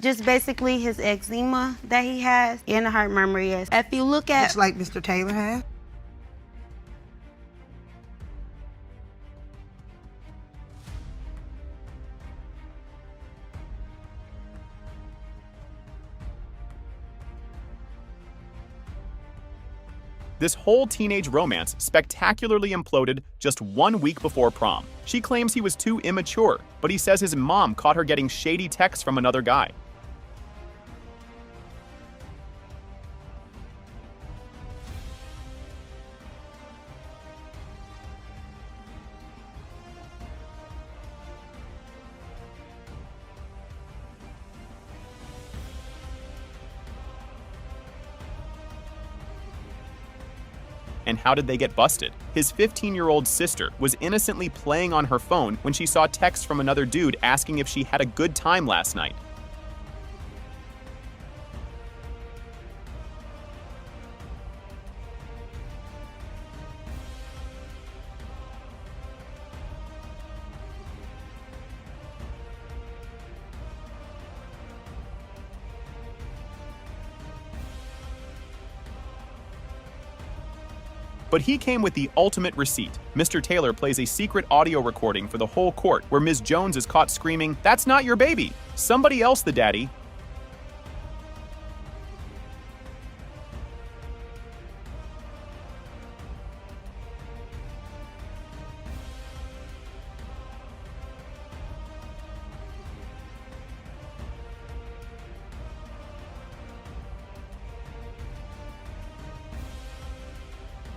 Just basically his eczema that he has and the heart murmur, yes. If you look at... Just like Mr. Taylor has? This whole teenage romance spectacularly imploded just 1 week before prom. She claims he was too immature, but he says his mom caught her getting shady texts from another guy. And how did they get busted? His 15-year-old sister was innocently playing on her phone when she saw texts from another dude asking if she had a good time last night. But he came with the ultimate receipt. Mr. Taylor plays a secret audio recording for the whole court where Ms. Jones is caught screaming, "That's not your baby! Somebody else the daddy!"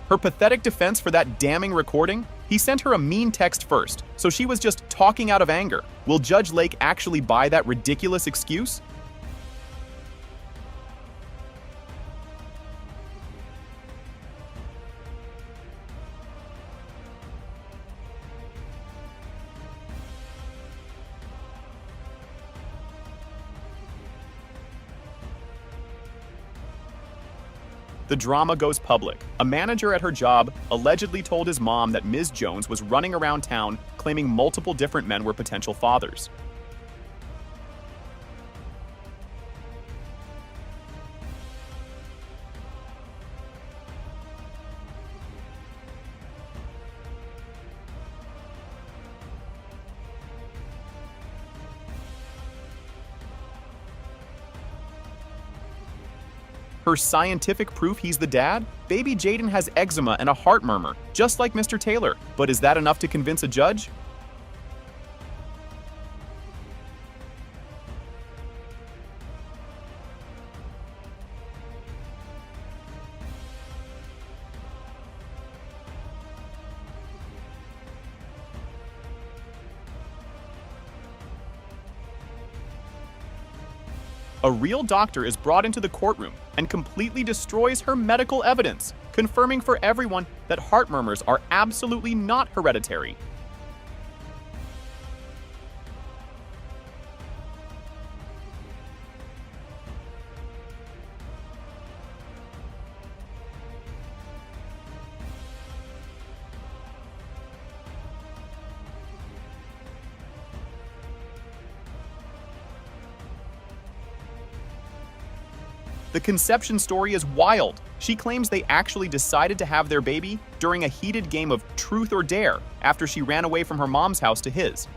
Her pathetic defense for that damning recording? He sent her a mean text first, so she was just talking out of anger. Will Judge Lake actually buy that ridiculous excuse? The drama goes public. A manager at her job allegedly told his mom that Ms. Jones was running around town claiming multiple different men were potential fathers. Her scientific proof he's the dad? Baby Jaden has eczema and a heart murmur, just like Mr. Taylor. But is that enough to convince a judge? A real doctor is brought into the courtroom and completely destroys her medical evidence, confirming for everyone that heart murmurs are absolutely not hereditary. The conception story is wild. She claims they actually decided to have their baby during a heated game of truth or dare after she ran away from her mom's house to his.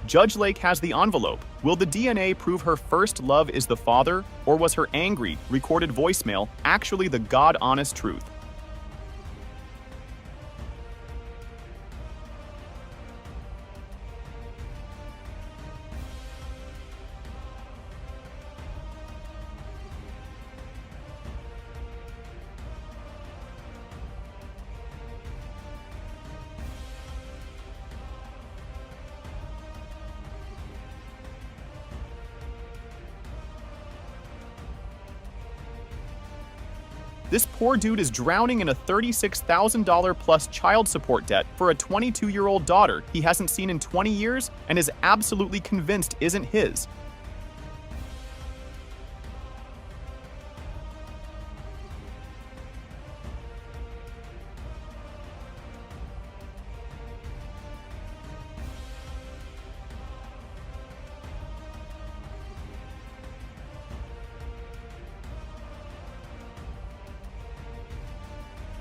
Judge Lake has the envelope. Will the DNA prove her first love is the father, or was her angry, recorded voicemail actually the God-honest truth? This poor dude is drowning in a $36,000 plus child support debt for a 22-year-old daughter he hasn't seen in 20 years and is absolutely convinced isn't his.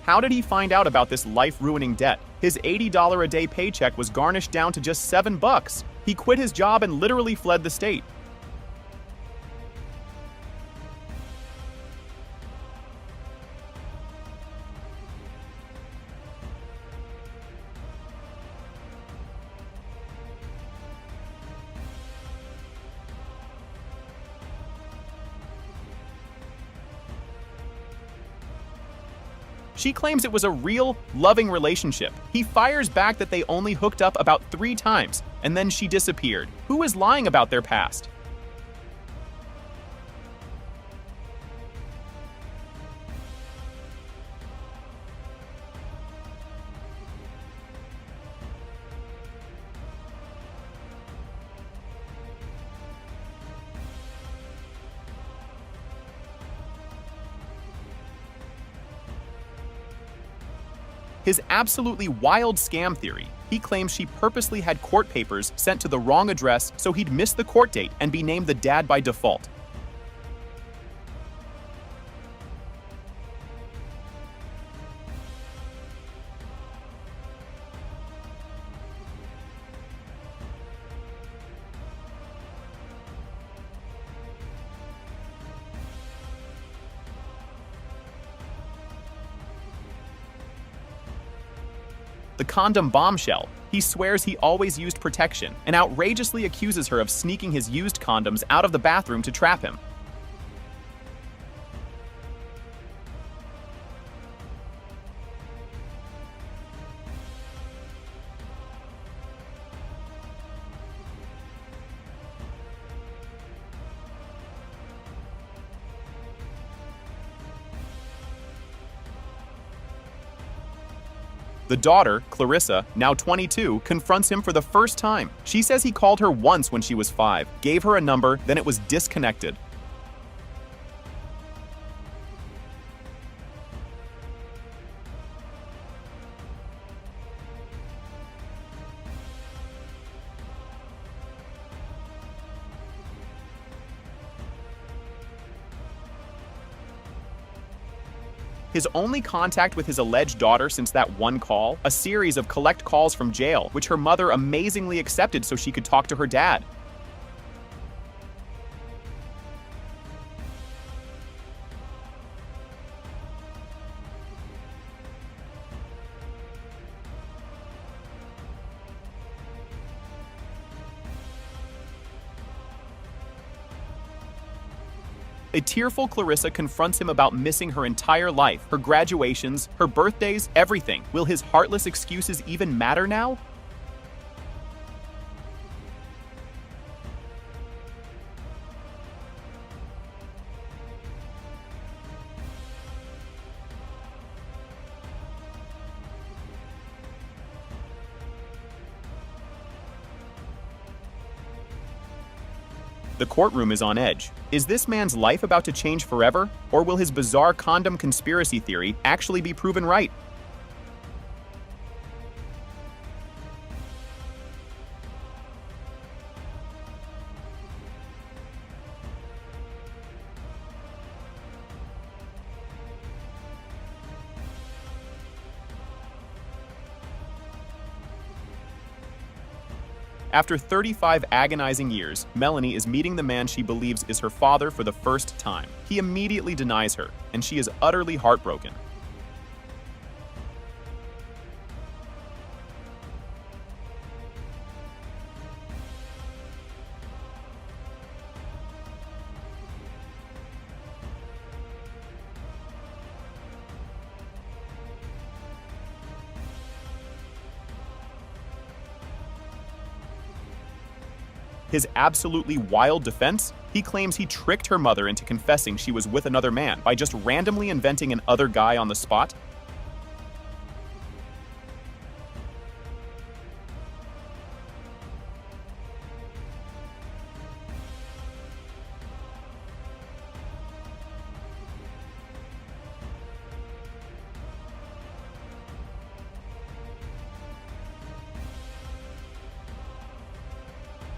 How did he find out about this life-ruining debt? His $80 a day paycheck was garnished down to just $7. He quit his job and literally fled the state. She claims it was a real, loving relationship. He fires back that they only hooked up about 3 times, and then she disappeared. Who is lying about their past? His absolutely wild scam theory. He claims she purposely had court papers sent to the wrong address so he'd miss the court date and be named the dad by default. The condom bombshell. He swears he always used protection and outrageously accuses her of sneaking his used condoms out of the bathroom to trap him. The daughter, Clarissa, now 22, confronts him for the first time. She says he called her once when she was 5, gave her a number, then it was disconnected. His only contact with his alleged daughter since that one call, a series of collect calls from jail, which her mother amazingly accepted so she could talk to her dad. A tearful Clarissa confronts him about missing her entire life, her graduations, her birthdays, everything. Will his heartless excuses even matter now? The courtroom is on edge. Is this man's life about to change forever? Or will his bizarre condom conspiracy theory actually be proven right? After 35 agonizing years, Melanie is meeting the man she believes is her father for the first time. He immediately denies her, and she is utterly heartbroken. His absolutely wild defense? He claims he tricked her mother into confessing she was with another man by just randomly inventing an other guy on the spot.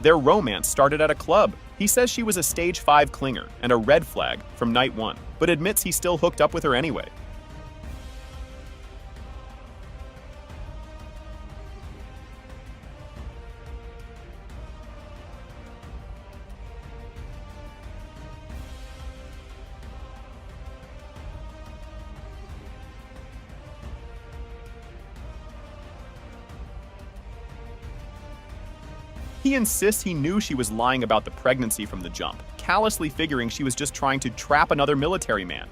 Their romance started at a club. He says she was a stage 5 clinger and a red flag from night 1, but admits he still hooked up with her anyway. He insists he knew she was lying about the pregnancy from the jump, callously figuring she was just trying to trap another military man.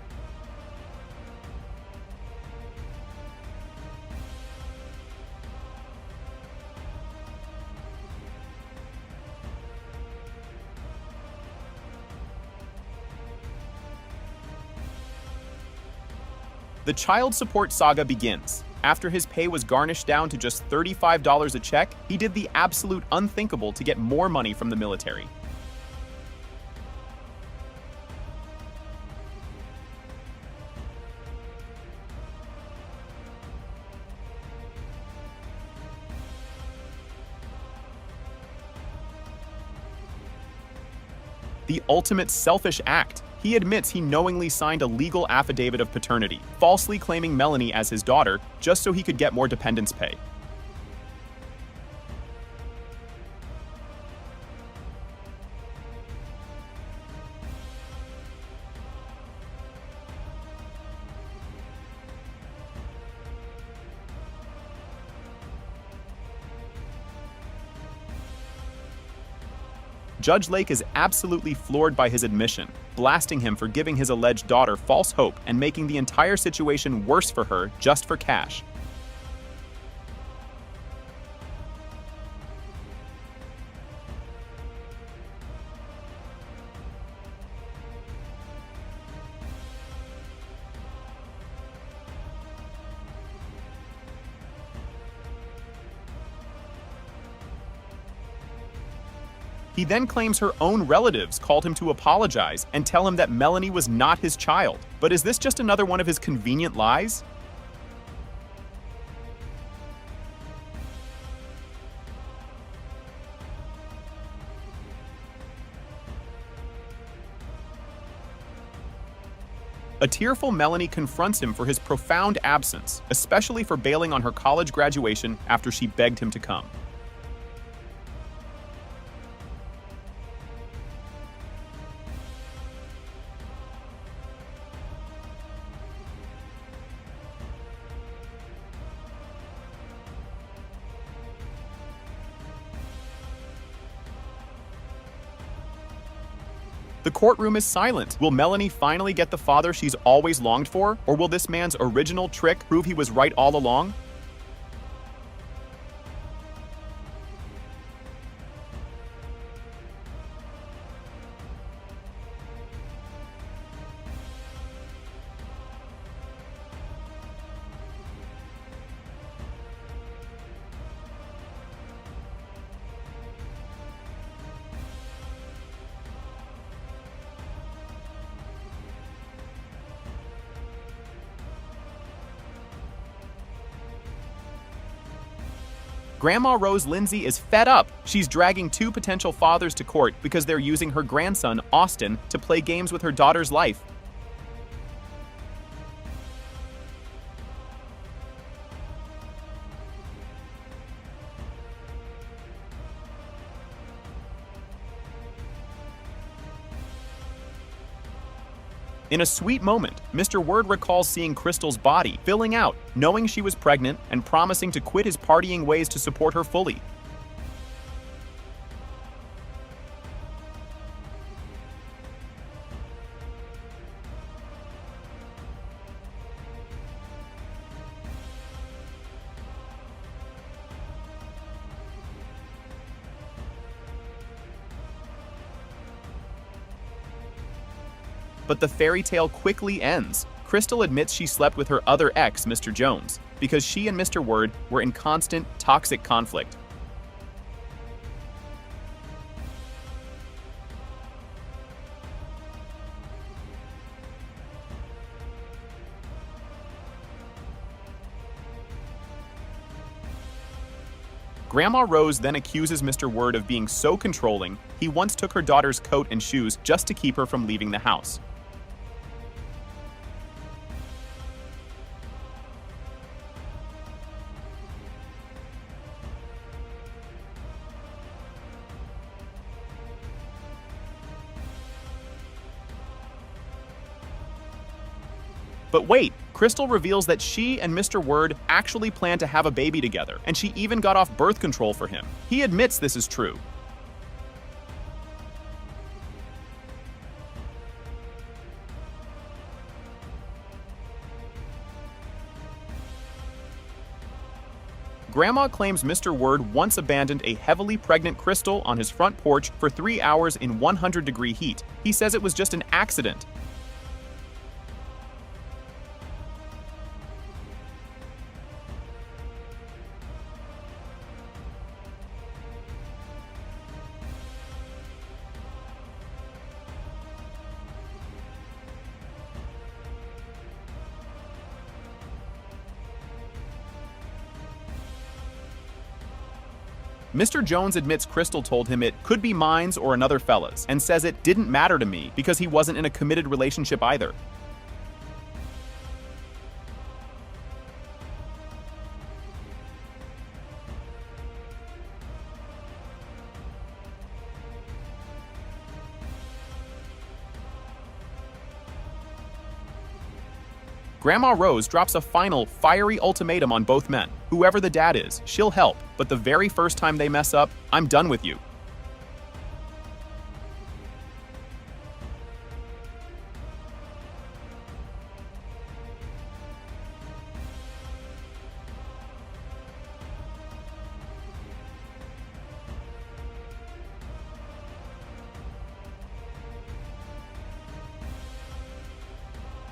The child support saga begins. After his pay was garnished down to just $35 a check, he did the absolute unthinkable to get more money from the military. The ultimate selfish act. He admits he knowingly signed a legal affidavit of paternity, falsely claiming Melanie as his daughter, just so he could get more dependence pay. Judge Lake is absolutely floored by his admission, blasting him for giving his alleged daughter false hope and making the entire situation worse for her just for cash. He then claims her own relatives called him to apologize and tell him that Melanie was not his child. But is this just another one of his convenient lies? A tearful Melanie confronts him for his profound absence, especially for bailing on her college graduation after she begged him to come. The courtroom is silent. Will Melanie finally get the father she's always longed for? Or will this man's original trick prove he was right all along? Grandma Rose Lindsay is fed up. She's dragging 2 potential fathers to court because they're using her grandson, Austin, to play games with her daughter's life. In a sweet moment, Mr. Word recalls seeing Crystal's body, filling out, knowing she was pregnant, and promising to quit his partying ways to support her fully. But the fairy tale quickly ends. Crystal admits she slept with her other ex, Mr. Jones, because she and Mr. Word were in constant, toxic conflict. Grandma Rose then accuses Mr. Word of being so controlling, he once took her daughter's coat and shoes just to keep her from leaving the house. But wait, Crystal reveals that she and Mr. Word actually plan to have a baby together, and she even got off birth control for him. He admits this is true. Grandma claims Mr. Word once abandoned a heavily pregnant Crystal on his front porch for 3 hours in 100-degree heat. He says it was just an accident. Mr. Jones admits Crystal told him it could be mine's or another fella's, and says it didn't matter to me because he wasn't in a committed relationship either. Grandma Rose drops a final, fiery ultimatum on both men. Whoever the dad is, she'll help, but the very first time they mess up, I'm done with you.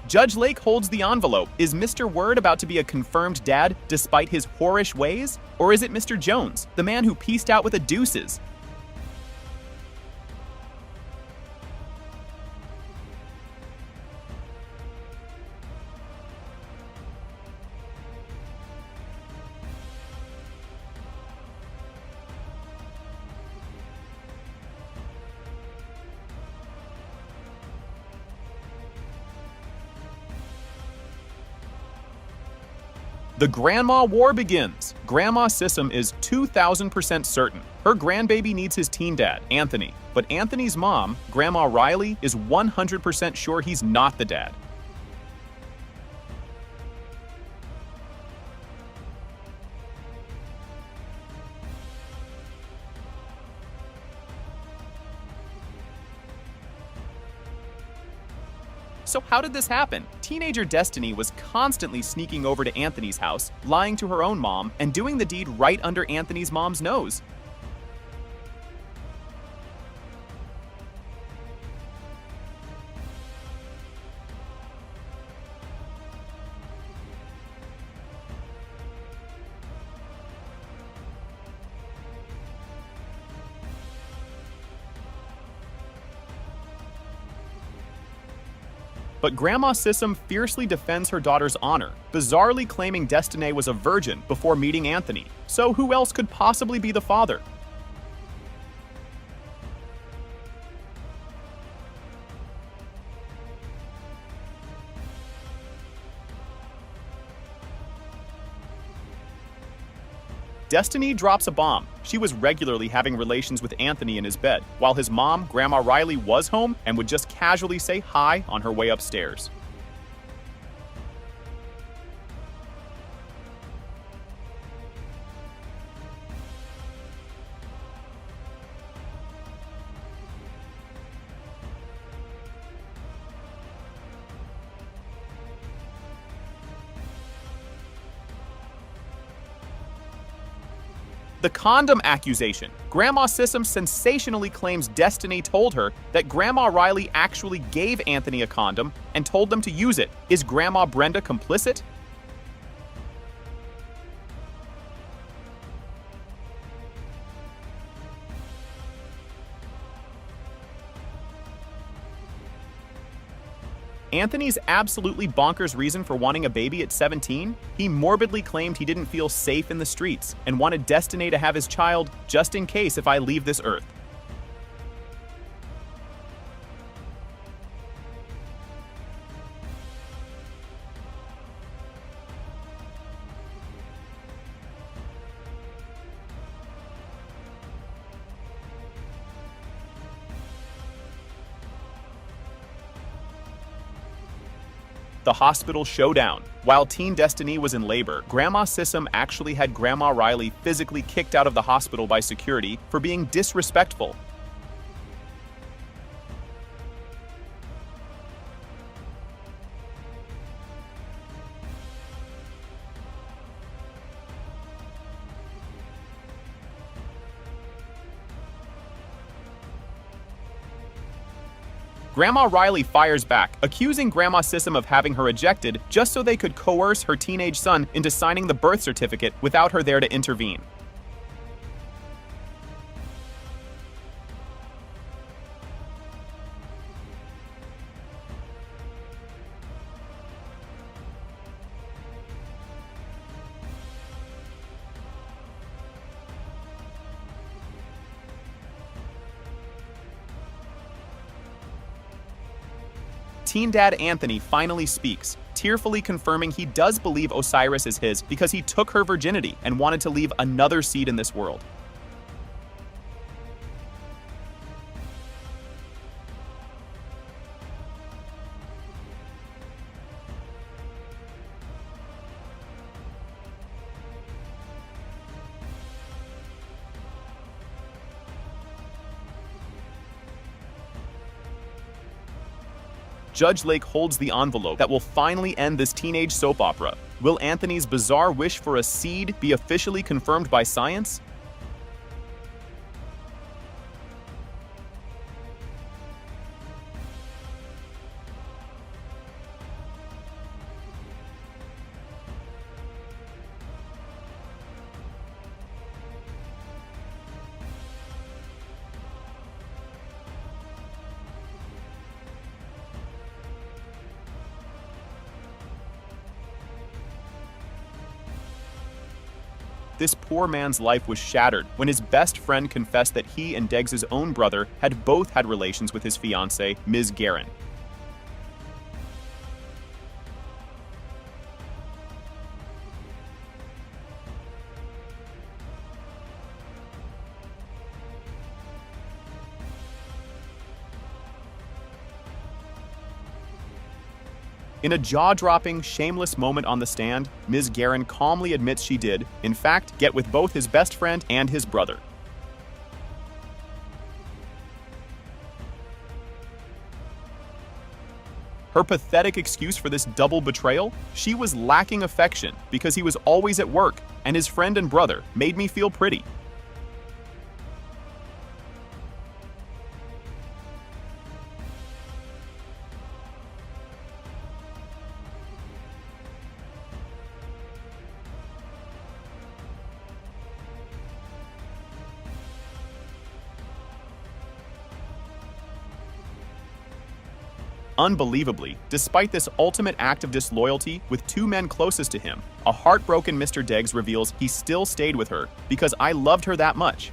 Judge Lake holds the envelope. Is Mr. Word about to be a confirmed dad despite his whorish ways? Or is it Mr. Jones, the man who pieced out with the deuces? The Grandma War begins. Grandma Sissom is 2,000% certain her grandbaby needs his teen dad, Anthony. But Anthony's mom, Grandma Riley, is 100% sure he's not the dad. So how did this happen? Teenager Destiny was constantly sneaking over to Anthony's house, lying to her own mom, and doing the deed right under Anthony's mom's nose. But Grandma Sissom fiercely defends her daughter's honor, bizarrely claiming Destiny was a virgin before meeting Anthony. So who else could possibly be the father? Destiny drops a bomb. She was regularly having relations with Anthony in his bed, while his mom, Grandma Riley, was home and would just casually say hi on her way upstairs. The condom accusation. Grandma Sissom sensationally claims Destiny told her that Grandma Riley actually gave Anthony a condom and told them to use it. Is Grandma Brenda complicit? Anthony's absolutely bonkers reason for wanting a baby at 17? He morbidly claimed he didn't feel safe in the streets and wanted Destiny to have his child just in case if I leave this earth. The hospital showdown. While teen Destiny was in labor, Grandma Sissom actually had Grandma Riley physically kicked out of the hospital by security for being disrespectful. Grandma Riley fires back, accusing Grandma Sissom of having her ejected just so they could coerce her teenage son into signing the birth certificate without her there to intervene. Teen dad Anthony finally speaks, tearfully confirming he does believe Osiris is his because he took her virginity and wanted to leave another seed in this world. Judge Lake holds the envelope that will finally end this teenage soap opera. Will Anthony's bizarre wish for a seed be officially confirmed by science? This poor man's life was shattered when his best friend confessed that he and Deggs' own brother had both had relations with his fiancée, Ms. Guerin. In a jaw-dropping, shameless moment on the stand, Ms. Guerin calmly admits she did, in fact, get with both his best friend and his brother. Her pathetic excuse for this double betrayal? She was lacking affection because he was always at work, and his friend and brother made me feel pretty. Unbelievably, despite this ultimate act of disloyalty with two men closest to him, a heartbroken Mr. Deggs reveals he still stayed with her because I loved her that much.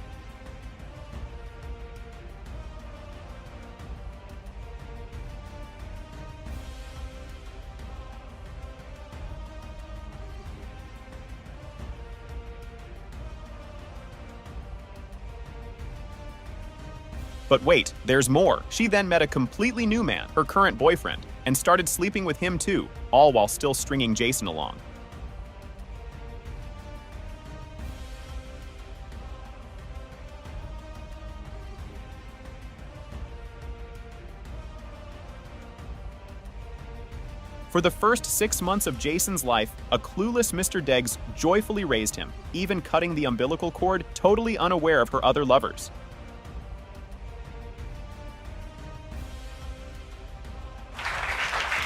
But wait, there's more. She then met a completely new man, her current boyfriend, and started sleeping with him too, all while still stringing Jason along. For the first 6 months of Jason's life, a clueless Mr. Deggs joyfully raised him, even cutting the umbilical cord, totally unaware of her other lovers.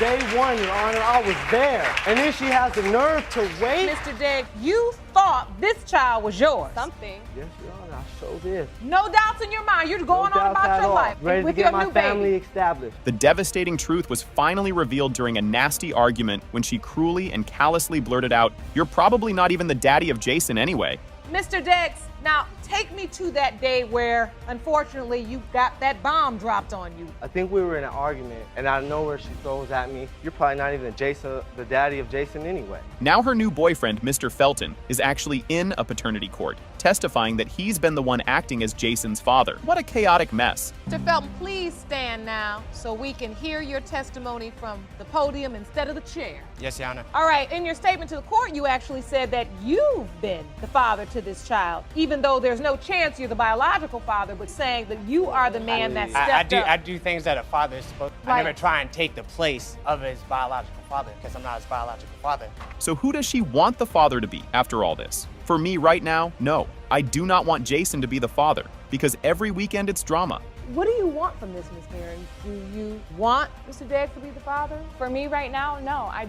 Day one, Your Honor, I was there. And then she has the nerve to wait. Mr. Deggs, you thought this child was yours. Something. Yes, Your Honor, I sure did. No doubts in your mind. You're going No on doubts about at your all. life Ready with to your get my new family baby. established. The devastating truth was finally revealed during a nasty argument when she cruelly and callously blurted out, "You're probably not even the daddy of Jason anyway." Mr. Deggs, now take me to that day where, unfortunately, you got that bomb dropped on you. I think we were in an argument, and out of nowhere she throws at me, "You're probably not even the daddy of Jason anyway." Now her new boyfriend, Mr. Felton, is actually in a paternity court, testifying that he's been the one acting as Jason's father. What a chaotic mess. Mr. Felton, please stand now so we can hear your testimony from the podium instead of the chair. Yes, Your Honor. All right, in your statement to the court, you actually said that you've been the father to this child, even though there's no chance you're the biological father, but saying that you are the man that stepped up. I do things that a father is supposed to. Right. I never try and take the place of his biological father because I'm not his biological father. So who does she want the father to be after all this? For me right now, no. I do not want Jason to be the father, because every weekend it's drama. What do you want from this, Ms. Karen? Do you want Mr. Deggs to be the father? For me right now, no, I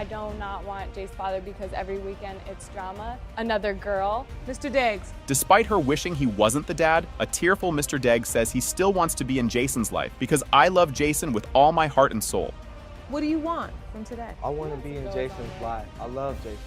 do not want Jay's father because every weekend it's drama. Another girl. Mr. Deggs, Despite her wishing he wasn't the dad, a tearful Mr. Deggs says he still wants to be in Jason's life because I love Jason with all my heart and soul. what do you want from today? I want to be in Jason's life. I love Jason.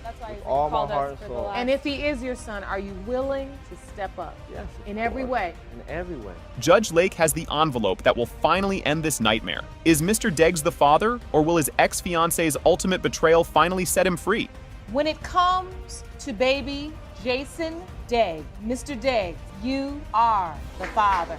That's why he's all my called heart us and for the soul. last. And if he is your son, are you willing to step up? Yes. of In every course. way. In every way. Judge Lake has the envelope that will finally end this nightmare. Is Mr. Deggs the father, or will his ex-fiance's ultimate betrayal finally set him free? When it comes to baby Jason Deggs, Mr. Deggs, you are the father.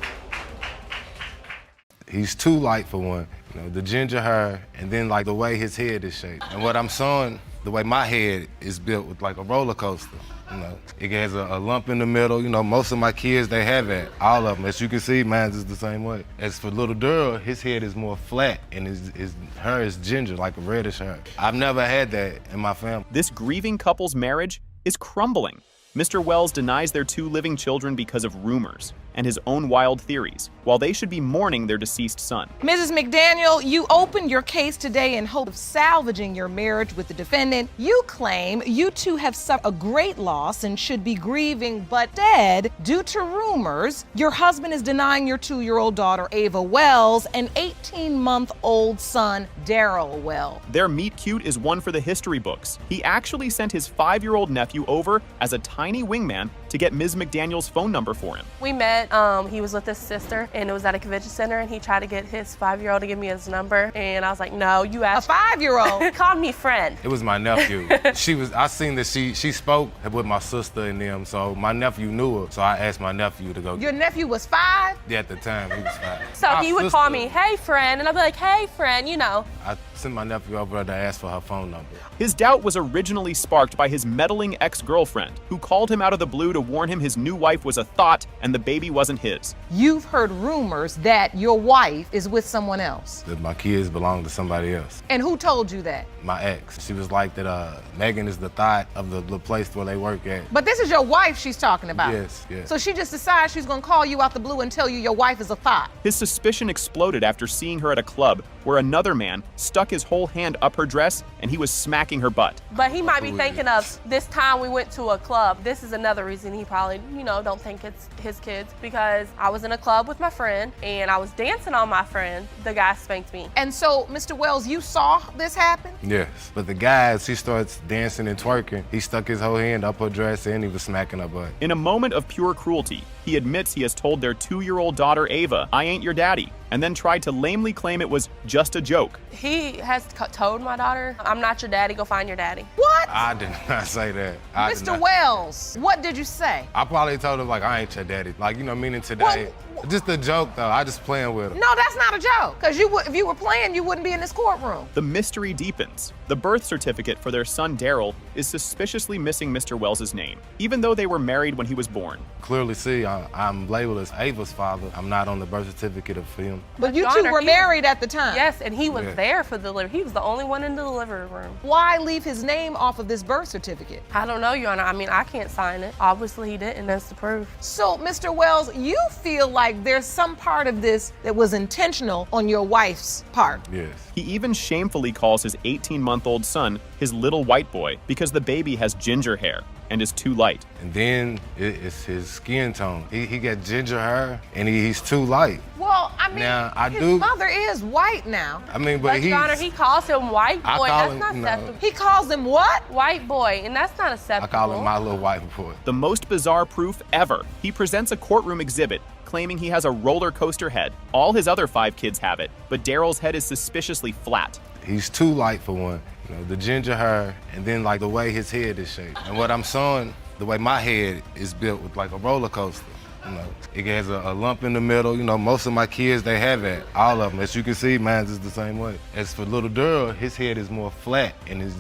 He's too light for one. You know, the ginger hair, and then like the way his head is shaped. And what I'm showing, the way my head is built with like a roller coaster. You know, it has a lump in the middle. You know, most of my kids, they have that. All of them. As you can see, mine is the same way. As for little Durrell, his head is more flat, and his hair is ginger, like a reddish hair. I've never had that in my family. This grieving couple's marriage is crumbling. Mr. Wells denies their 2 living children because of rumors and his own wild theories, while they should be mourning their deceased son. Mrs. McDaniel, you opened your case today in hope of salvaging your marriage with the defendant. You claim you two have suffered a great loss and should be grieving, but instead, due to rumors, your husband is denying your 2-year-old daughter, Ava Wells, and 18-month-old son, Daryl Wells. Their meet cute is one for the history books. He actually sent his 5-year-old nephew over as a tiny wingman to get Ms. McDaniel's phone number for him. We met, he was with his sister, and it was at a convention center, and he tried to get his 5-year-old to give me his number, and I was like, no, you A asked. 5-year-old? He called me friend. It was my nephew. I seen that she spoke with my sister and them, so my nephew knew her. So I asked my nephew to go. Your nephew was 5? Yeah, at the time, he was 5. So My he would call sister- me, hey friend, and I'd be like, hey friend, you know. I sent my nephew over to ask for her phone number. His doubt was originally sparked by his meddling ex-girlfriend, who called him out of the blue to warn him his new wife was a thought and the baby wasn't his. You've heard rumors that your wife is with someone else. That my kids belong to somebody else. And who told you that? My ex. She was like that Megan is the thought of the place where they work at. But this is your wife she's talking about. Yes, yes. So she just decides she's gonna call you out the blue and tell you your wife is a thought. His suspicion exploded after seeing her at a club where another man stuck his whole hand up her dress and he was smacking her butt. But he might be thinking of this time we went to a club. This is another reason he probably, don't think it's his kids, because I was in a club with my friend and I was dancing on my friend. The guy spanked me. And so, Mr. Wells, you saw this happen? Yes. But the guy, as he starts dancing and twerking, he stuck his whole hand up her dress and he was smacking her butt. In a moment of pure cruelty, he admits he has told their 2-year-old daughter Ava, "I ain't your daddy," and then tried to lamely claim it was just a joke. He has told my daughter, I'm not your daddy, go find your daddy. What? I did not say that. I did Mr. not. Wells, what did you say? I probably told her, like, I ain't your daddy. Like, meaning today. Well, Just a joke, though. I just playing with him. No, that's not a joke. Because if you were playing, you wouldn't be in this courtroom. The mystery deepens. The birth certificate for their son Daryl is suspiciously missing Mr. Wells' name, even though they were married when he was born. Clearly see, I'm labeled as Ava's father. I'm not on the birth certificate of him. But you Your two Honor, were he- married at the time. Yes, and he was Yeah. there for the delivery. He was the only one in the delivery room. Why leave his name off of this birth certificate? I don't know, Your Honor. I mean, I can't sign it. Obviously, he didn't. That's the proof. So, Mr. Wells, you feel like there's some part of this that was intentional on your wife's part. Yes. He even shamefully calls his 18-month-old son his little white boy because the baby has ginger hair and is too light. And then it's his skin tone. He got ginger hair, and he's too light. Well, I mean, Now, I his do- mother is white now. I mean, But, but Your Honor, he calls him white I boy. call That's him- not no. acceptable. He calls him what? White boy, and that's not I acceptable. call him my little white boy. The most bizarre proof ever. He presents a courtroom exhibit claiming he has a roller coaster head. All his other 5 kids have it, but Daryl's head is suspiciously flat. He's too light for one. You know, the ginger hair, and then like the way his head is shaped. And what I'm showing, the way my head is built with like a roller coaster. You know, it has a lump in the middle. You know, most of my kids, they have that. All of them. As you can see, mine is the same way. As for little Daryl, his head is more flat, and his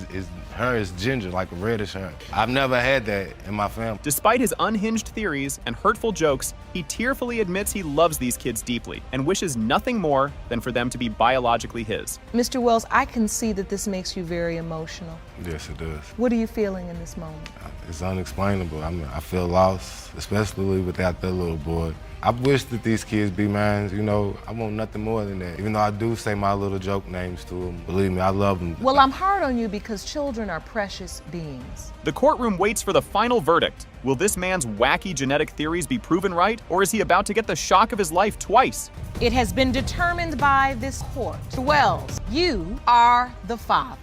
hair is ginger, like a reddish hair. I've never had that in my family. Despite his unhinged theories and hurtful jokes, he tearfully admits he loves these kids deeply and wishes nothing more than for them to be biologically his. Mr. Wells, I can see that this makes you very emotional. Yes, it does. What are you feeling in this moment? It's unexplainable. I feel lost, especially without that little boy. I wish that these kids be mine. You know, I want nothing more than that. Even though I do say my little joke names to them, believe me, I love them. Well, I'm hard on you because children are precious beings. The courtroom waits for the final verdict. Will this man's wacky genetic theories be proven right, or is he about to get the shock of his life twice? It has been determined by this court. Wells, you are the father.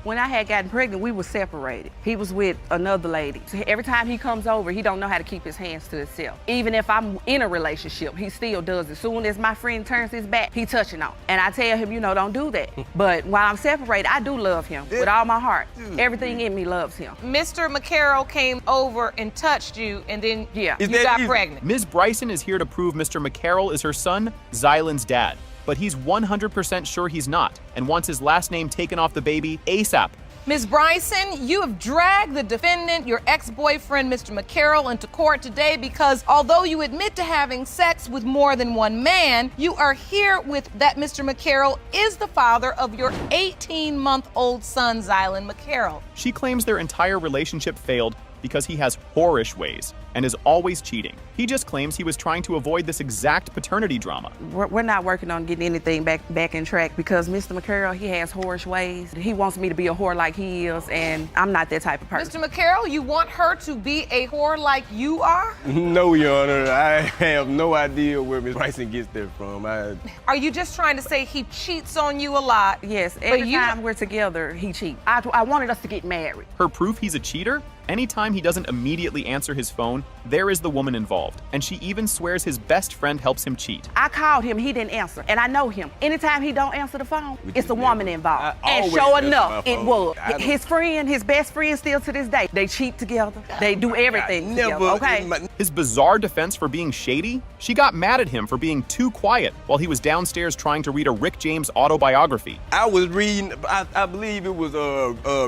When I had gotten pregnant, we were separated. He was with another lady. So every time he comes over, he don't know how to keep his hands to himself. Even if I'm in a relationship, he still does it. As soon as my friend turns his back, he touching on. And I tell him, you know, don't do that. But while I'm separated, I do love him with all my heart. Everything in me loves him. Mr. McCarroll came over and touched you, and then Yeah. you got pregnant. Ms. Bryson is here to prove Mr. McCarroll is her son, Zylan's dad. But he's 100% sure he's not and wants his last name taken off the baby ASAP. Ms. Bryson, you have dragged the defendant, your ex-boyfriend, Mr. McCarroll, into court today because although you admit to having sex with more than one man, you are here with that Mr. McCarroll is the father of your 18-month-old son, Zylan McCarroll. She claims their entire relationship failed because he has whorish ways and is always cheating. He just claims he was trying to avoid this exact paternity drama. We're not working on getting anything back in track because Mr. McCarroll, he has whorish ways. He wants me to be a whore like he is, and I'm not that type of person. Mr. McCarroll, you want her to be a whore like you are? No, Your Honor. I have no idea where Ms. Bryson gets that from. Are you just trying to say he cheats on you a lot? Yes, every time we're together, he cheats. I wanted us to get married. Her proof he's a cheater? Anytime he doesn't immediately answer his phone, there is the woman involved, and she even swears his best friend helps him cheat. I called him, he didn't answer, and I know him. Anytime he don't answer the phone, it's a woman involved. I And always sure answer enough, my it phone. was. I don't- His friend, his best friend, still to this day, they cheat together. They do everything together, okay? His bizarre defense for being shady? She got mad at him for being too quiet while he was downstairs trying to read a Rick James autobiography. I was reading, I believe it was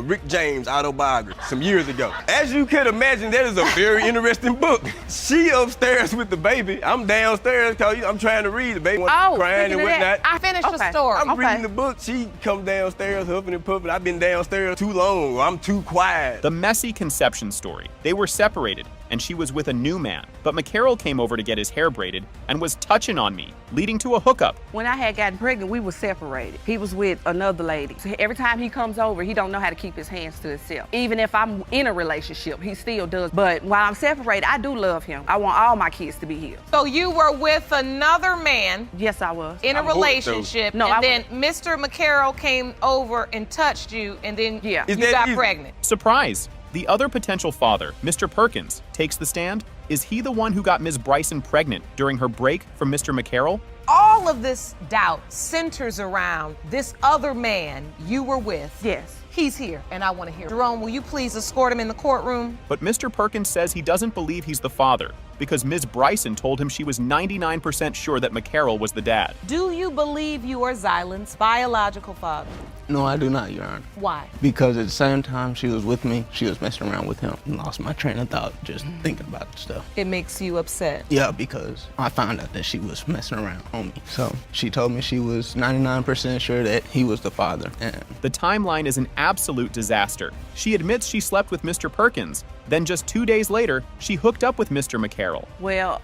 Rick James autobiography some years ago. As you can imagine, that is a very interesting book. She upstairs with the baby. I'm downstairs because I'm trying to read. The baby crying and whatnot. I finished the story. I'm reading the book. She come downstairs huffing and puffing. I've been downstairs too long. I'm too quiet. The messy conception story. They were separated, and she was with a new man. But McCarroll came over to get his hair braided and was touching on me, leading to a hookup. When I had gotten pregnant, we were separated. He was with another lady. So every time he comes over, he don't know how to keep his hands to himself. Even if I'm in a relationship, he still does. But while I'm separated, I do love him. I want all my kids to be here. So you were with another man? Yes, I was. In a relationship, No, and then Mr. McCarroll came over and touched you, and then you got pregnant. Surprise! The other potential father, Mr. Perkins, takes the stand. Is he the one who got Ms. Bryson pregnant during her break from Mr. McCarroll? All of this doubt centers around this other man you were with. Yes. He's here, and I want to hear. Jerome, will you please escort him in the courtroom? But Mr. Perkins says he doesn't believe he's the father. because Ms. Bryson told him she was 99% sure that McCarroll was the dad. Do you believe you are Zylan's biological father? No, I do not, Your Honor. Why? Because at the same time she was with me, she was messing around with him and lost my train of thought just thinking about the stuff. It makes you upset. Yeah, because I found out that she was messing around on me. So she told me she was 99% sure that he was the father. And The timeline is an absolute disaster. She admits she slept with Mr. Perkins. Then just 2 days later, she hooked up with Mr. McCarroll. Well,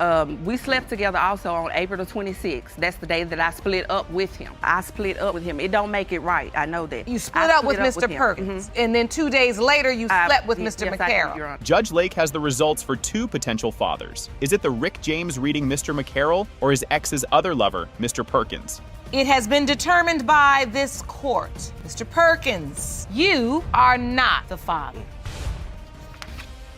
we slept together also on April the 26th. That's the day that I split up with him. I split up with him. It don't make it right. I know that. You split up with Mr. Perkins, and then 2 days later you slept with Mr. Yes, I did, Your McCarroll. Honor. Judge Lake has the results for 2 potential fathers. Is it the Rick James reading Mr. McCarroll or his ex's other lover, Mr. Perkins? It has been determined by this court. Mr. Perkins, you are not the father.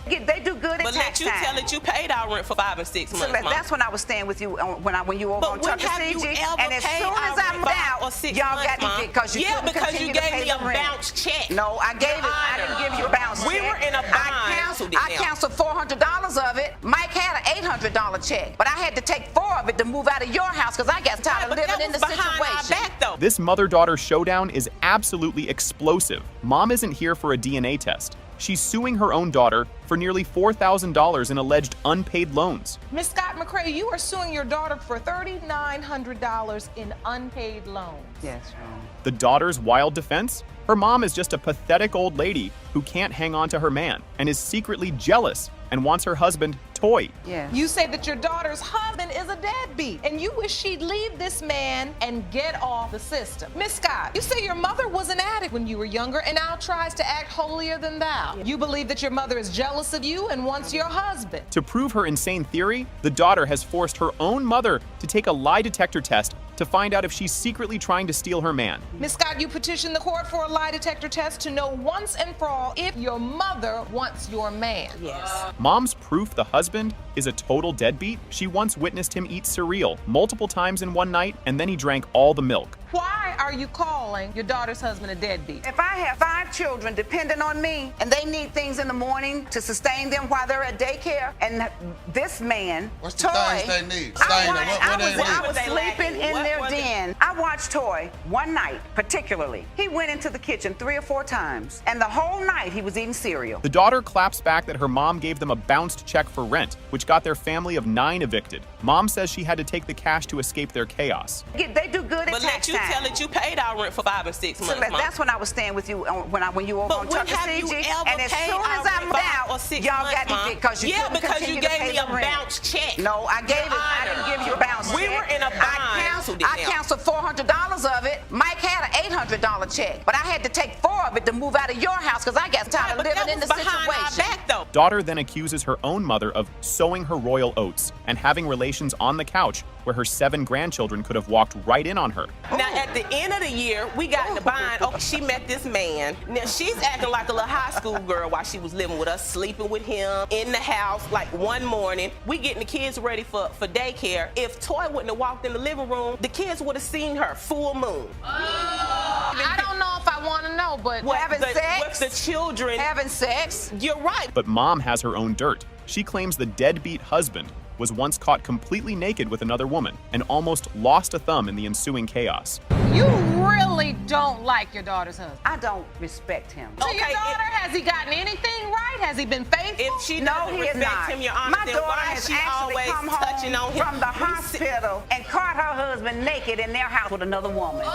They do good at But let tax you time. tell that you paid our rent for 5 and 6 months, Mom. That's when I was staying with you when you were But on when Tucker have you CG. ever And as paid soon our as I rent moved 5 or out, 6 y'all months, got Mom? me because you Yeah, couldn't because you continue to gave pay me a the rent. bounce check. No, I didn't give you a bounce check. We were in a bind. I canceled $400 of it. Mike had an $800 check, but I had to take 4 of it to move out of your house because I got tired of living in the situation. This mother-daughter showdown is absolutely explosive. Mom isn't here for a DNA test. She's suing her own daughter for nearly $4,000 in alleged unpaid loans. Ms. Scott McCrae, you are suing your daughter for $3,900 in unpaid loans. Yes, Your Honor. The daughter's wild defense? Her mom is just a pathetic old lady who can't hang on to her man and is secretly jealous and wants her husband toy. Yes. You say that your daughter's husband is a deadbeat, and you wish she'd leave this man and get off the system. Miss Scott, you say your mother was an addict when you were younger and now tries to act holier than thou. You believe that your mother is jealous of you and wants your husband. To prove her insane theory, the daughter has forced her own mother to take a lie detector test to find out if she's secretly trying to steal her man. Miss Scott, you petitioned the court for a lie detector test to know once and for all if your mother wants your man. Yes. Mom's proof the husband is a total deadbeat? She once witnessed him eat cereal multiple times in one night, and then he drank all the milk. Why are you calling your daughter's husband a deadbeat? If I have 5 children depending on me and they need things in the morning to sustain them while they're at daycare, and this man, What's the Toy, things they need? I was they sleeping lacking? in What their was it? den. I watched Toy one night particularly. He went into the kitchen 3 or 4 times, and the whole night he was eating cereal. The daughter claps back that her mom gave them a bounced check for rent, which got their family of 9 evicted. Mom says she had to take the cash to escape their chaos. They do good at But tax let you time. tell that you paid our rent for 5 and 6 months, Mom. That's when I was staying with you when you were But on when Tucker have you CG. ever And as paid soon our as I rent moved 5 or out, 6 y'all months, got Mom? me because you Yeah, couldn't because continue you to gave pay me the a rent. bounce check. No, I didn't give you a bounce check. We were in a bind. I canceled $400 of it. Mike had an $800 check, but I had to take 4 of it to move out of your house because I got tired of living in the situation. Daughter then accuses her own mother of sowing her royal oats and having relations on the couch where her 7 grandchildren could have walked right in on her. Now, at the end of the year, we got in the bind. Oh, she met this man. Now, she's acting like a little high school girl while she was living with us, sleeping with him in the house. Like one morning, we getting the kids ready for daycare. If Toy wouldn't have walked in the living room, the kids would have seen her full moon. I don't know if I want to know, but Having sex? With the children. Having sex? You're right. But Mom has her own dirt. She claims the deadbeat husband was once caught completely naked with another woman and almost lost a thumb in the ensuing chaos. You really don't like your daughter's husband. I don't respect him. So your daughter, has he gotten anything right? Has he been faithful? If she No, doesn't he is respect not. him, Your Honor, My then daughter why has is she actually always come touching on home him? from the hospital and caught her husband naked in their house with another woman.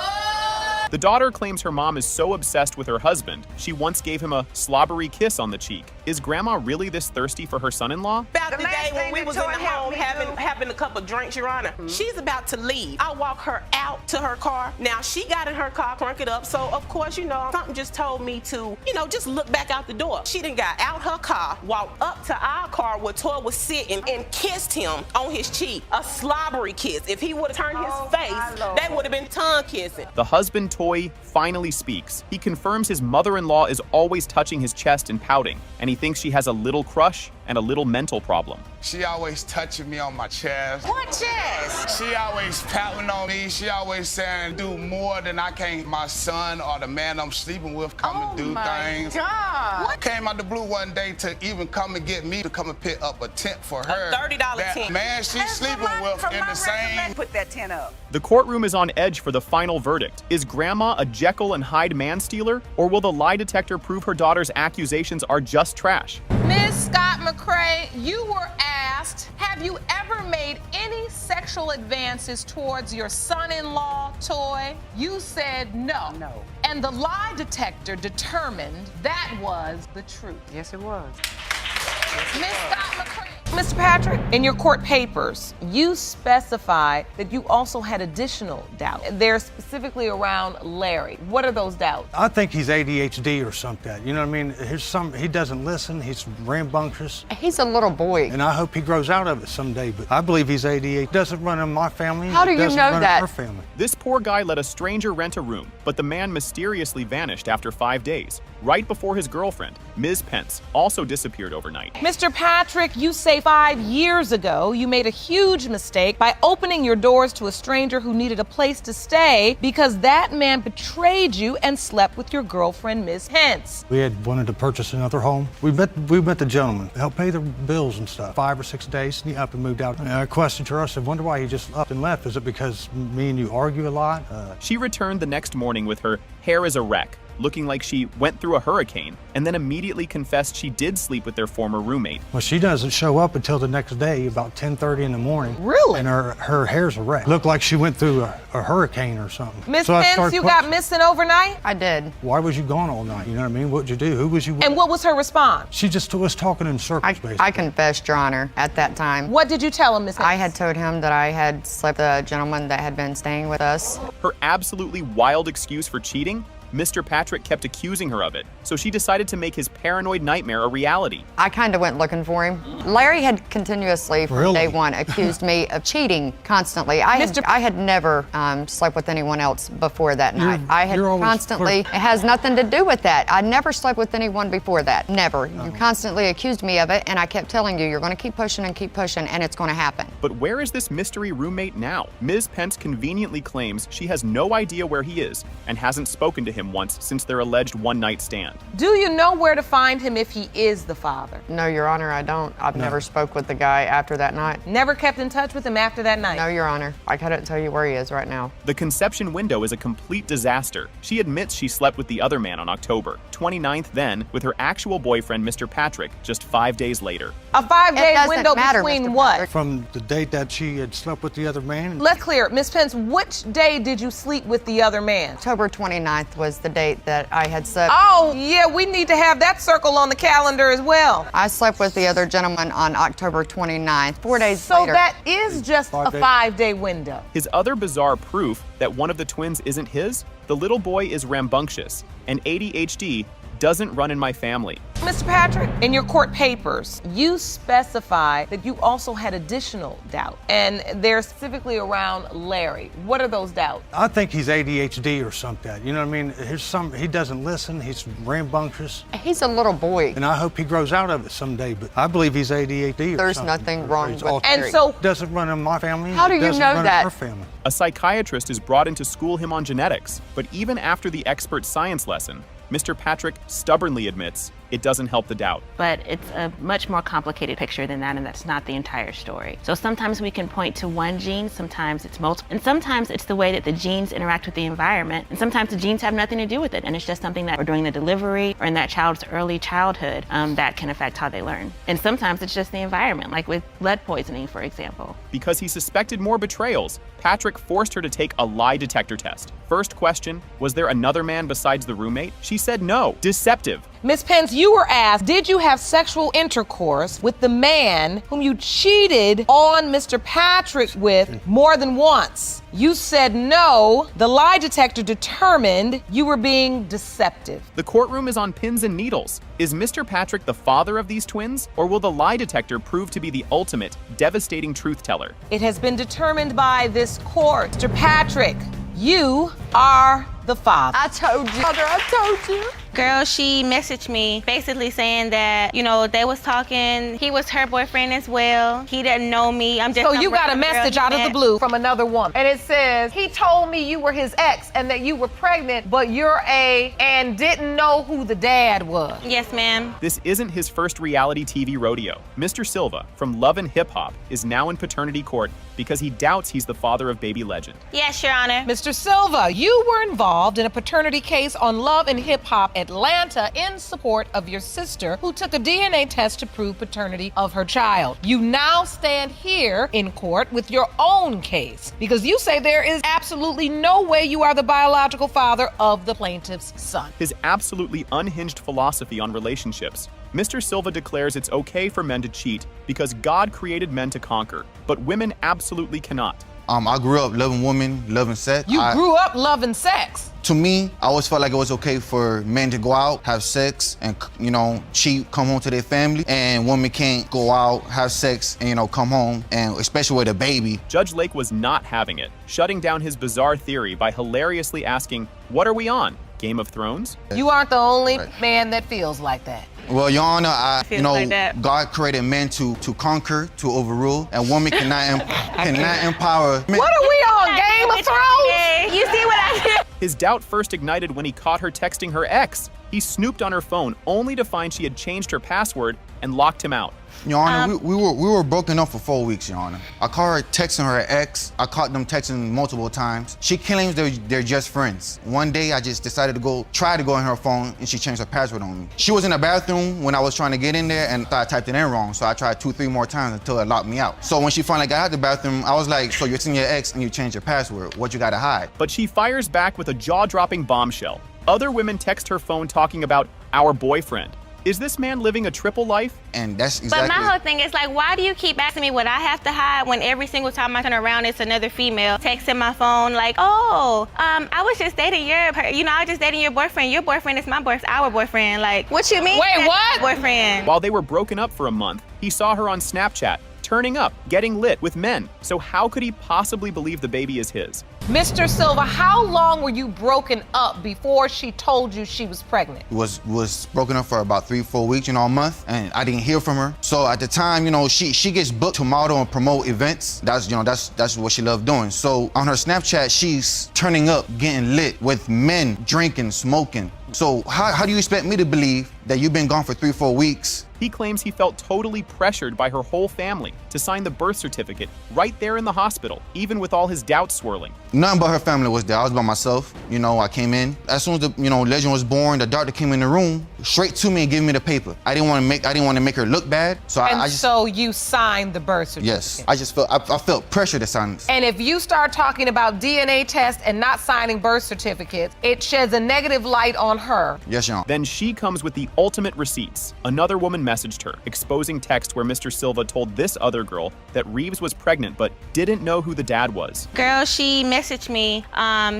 The daughter claims her mom is so obsessed with her husband, she once gave him a slobbery kiss on the cheek. Is Grandma really this thirsty for her son-in-law? About the day when we was in the home having a couple of drinks, Your Honor, she's about to leave. I walk her out to her car. Now, she got in her car, cranked it up, so of course, something just told me to, just look back out the door. She done got out her car, walked up to our car where Toy was sitting and kissed him on his cheek. A slobbery kiss. If he would have turned his face, they would have been tongue kissing. The husband, Toy, finally speaks. He confirms his mother-in-law is always touching his chest and pouting, and he thinks she has a little crush and a little mental problem. She always touching me on my chest. What chest? She always pouting on me. She always saying do more than I can. My son or the man I'm sleeping with come and do things. God. What came out the blue one day to even come and get me to come and pick up a tent for her? A $30 that tent. Man she's sleeping with in the same. Put that tent up. The courtroom is on edge for the final verdict. Is Grandma a Jekyll and Hyde man-stealer, or will the lie detector prove her daughter's accusations are just trash? Ms. Scott McCrae, you were asked, have you ever made any sexual advances towards your son-in-law, Toy? You said no. No. And the lie detector determined that was the truth. Yes, it was. Ms. Scott McCrae. Mr. Patrick, in your court papers, you specify that you also had additional doubts. They're specifically around Larry. What are those doubts? I think he's ADHD or something. You know what I mean? He doesn't listen. He's rambunctious. He's a little boy. And I hope he grows out of it someday. But I believe he's ADHD. Doesn't run in my family. How do you doesn't know run that? In her family. This poor guy let a stranger rent a room, but the man mysteriously vanished after 5 days, right before his girlfriend, Ms. Pence, also disappeared overnight. Mr. Patrick, you say 5 years ago you made a huge mistake by opening your doors to a stranger who needed a place to stay because that man betrayed you and slept with your girlfriend, Ms. Pence. We had wanted to purchase another home. We met the gentleman, helped pay the bills and stuff. 5 or 6 days, and he up and moved out. And I questioned her. I said, wonder why he just up and left. Is it because me and you argue a lot? She returned the next morning with her hair as a wreck, looking like she went through a hurricane, and then immediately confessed she did sleep with their former roommate. Well, she doesn't show up until the next day, about 10:30 in the morning. Really? And her hair's a wreck. Looked like she went through a hurricane or something. Ms. Pence, you got missing overnight? I did. Why was you gone all night? You know what I mean? What'd you do? Who was you with? And what was her response? She just was talking in circles, basically. I confessed, Your Honor, at that time. What did you tell him, Ms. Pence? I had told him that I had slept with a gentleman that had been staying with us. Her absolutely wild excuse for cheating? Mr. Patrick kept accusing her of it, so she decided to make his paranoid nightmare a reality. I kind of went looking for him. Larry had continuously, from day one, accused me of cheating constantly. I had never slept with anyone else before that night. I had constantly, it has nothing to do with that. I never slept with anyone before that, never. You constantly accused me of it, and I kept telling you, you're going to keep pushing, and it's going to happen. But where is this mystery roommate now? Ms. Pence conveniently claims she has no idea where he is and hasn't spoken to him once since their alleged one-night stand. Do you know where to find him if he is the father? No, Your Honor, I don't. I've never spoke with the guy after that night. Never kept in touch with him after that night? No, Your Honor. I couldn't tell you where he is right now. The conception window is a complete disaster. She admits she slept with the other man on October 29th, then with her actual boyfriend, Mr. Patrick, just 5 days later. A 5-day window between what? From the date that she had slept with the other man. Let's clear it. Ms. Pence, which day did you sleep with the other man? October 29th was the date that I had slept. Oh, yeah, we need to have that circle on the calendar as well. I slept with the other gentleman on October 29th, 4 days later. So that is just a 5-day window. His other bizarre proof that one of the twins isn't his? The little boy is rambunctious, and ADHD doesn't run in my family. Mr. Patrick, in your court papers, you specify that you also had additional doubt, and they're specifically around Larry. What are those doubts? I think he's ADHD or something. You know what I mean? He doesn't listen. He's rambunctious. He's a little boy. And I hope he grows out of it someday. But I believe he's ADHD. There's nothing wrong with Larry. And so, doesn't run in my family. How do you doesn't know run that? In her family. A psychiatrist is brought in to school him on genetics, but even after the expert science lesson, Mr. Patrick stubbornly admits it doesn't help the doubt. But it's a much more complicated picture than that, and that's not the entire story. So sometimes we can point to one gene, sometimes it's multiple, and sometimes it's the way that the genes interact with the environment, and sometimes the genes have nothing to do with it, and it's just something that, or during the delivery, or in that child's early childhood, that can affect how they learn. And sometimes it's just the environment, like with lead poisoning, for example. Because he suspected more betrayals, Patrick forced her to take a lie detector test. First question, was there another man besides the roommate? She said no. Deceptive. Ms. Pence, you were asked, did you have sexual intercourse with the man whom you cheated on Mr. Patrick with more than once? You said no. The lie detector determined you were being deceptive. The courtroom is on pins and needles. Is Mr. Patrick the father of these twins, or will the lie detector prove to be the ultimate, devastating truth teller? It has been determined by this court. Mr. Patrick, you are the father. I told you. Mother, I told you. Girl, she messaged me basically saying that, you know, they was talking, he was her boyfriend as well. He didn't know me. I'm just So you got a message out of the blue from another woman. And it says, he told me you were his ex and that you were pregnant, but you're and didn't know who the dad was. Yes, ma'am. This isn't his first reality TV rodeo. Mr. Silva from Love and Hip Hop is now in paternity court because he doubts he's the father of baby legend. Yes, Your Honor. Mr. Silva, you were involved in a paternity case on Love and Hip Hop Atlanta in support of your sister who took a DNA test to prove paternity of her child. You now stand here in court with your own case because you say there is absolutely no way you are the biological father of the plaintiff's son. His absolutely unhinged philosophy on relationships. Mr. Silva declares it's okay for men to cheat because God created men to conquer, but women absolutely cannot. I grew up loving women, loving sex. You grew up loving sex. To me, I always felt like it was okay for men to go out, have sex, and, you know, cheat, come home to their family, and women can't go out, have sex, and, you know, come home, and especially with a baby. Judge Lake was not having it, shutting down his bizarre theory by hilariously asking, "What are we on? Game of Thrones?" You aren't the only man that feels like that. Well, Your Honor, like God created men to conquer, to overrule, and women cannot empower men. What are we on, Game of Thrones? You see what I did? His doubt first ignited when he caught her texting her ex. He snooped on her phone only to find she had changed her password and locked him out. Your Honor, we were broken up for 4 weeks, Your Honor. I caught her texting her ex. I caught them texting multiple times. She claims they're just friends. One day, I just decided to try to go in her phone, and she changed her password on me. She was in the bathroom when I was trying to get in there, and I typed it in wrong, so I tried 2-3 more times until it locked me out. So when she finally got out of the bathroom, I was like, so you're seeing your ex and you changed your password. What you gotta hide? But she fires back with a jaw-dropping bombshell. Other women text her phone talking about our boyfriend. Is this man living a triple life? And that's exactly. But my whole thing is like, why do you keep asking me what I have to hide when every single time I turn around, it's another female texting my phone like, oh, I was just dating I was just dating your boyfriend. Your boyfriend is my boyfriend, our boyfriend. Like, what you mean? Wait, what? Boyfriend. While they were broken up for a month, he saw her on Snapchat, turning up, getting lit with men. So how could he possibly believe the baby is his? Mr. Silva, how long were you broken up before she told you she was pregnant? Was broken up for about 3-4 weeks, a month, and I didn't hear from her. So at the time, she gets booked to model and promote events. That's what she loved doing. So on her Snapchat, she's turning up, getting lit with men, drinking, smoking. So how do you expect me to believe that you've been gone for 3-4 weeks? He claims he felt totally pressured by her whole family to sign the birth certificate right there in the hospital, even with all his doubts swirling. None but her family was there. I was by myself. I came in. As soon as the legend was born, the doctor came in the room straight to me and gave me the paper. I didn't want to make her look bad. So so you signed the birth certificate. Yes. I felt pressure to sign this. And if you start talking about DNA tests and not signing birth certificates, it sheds a negative light on her. Yes, Your Honor. Then she comes with the ultimate receipts. Another woman messaged her, exposing text where Mr. Silva told this other girl that Reeves was pregnant but didn't know who the dad was. Girl, she messaged me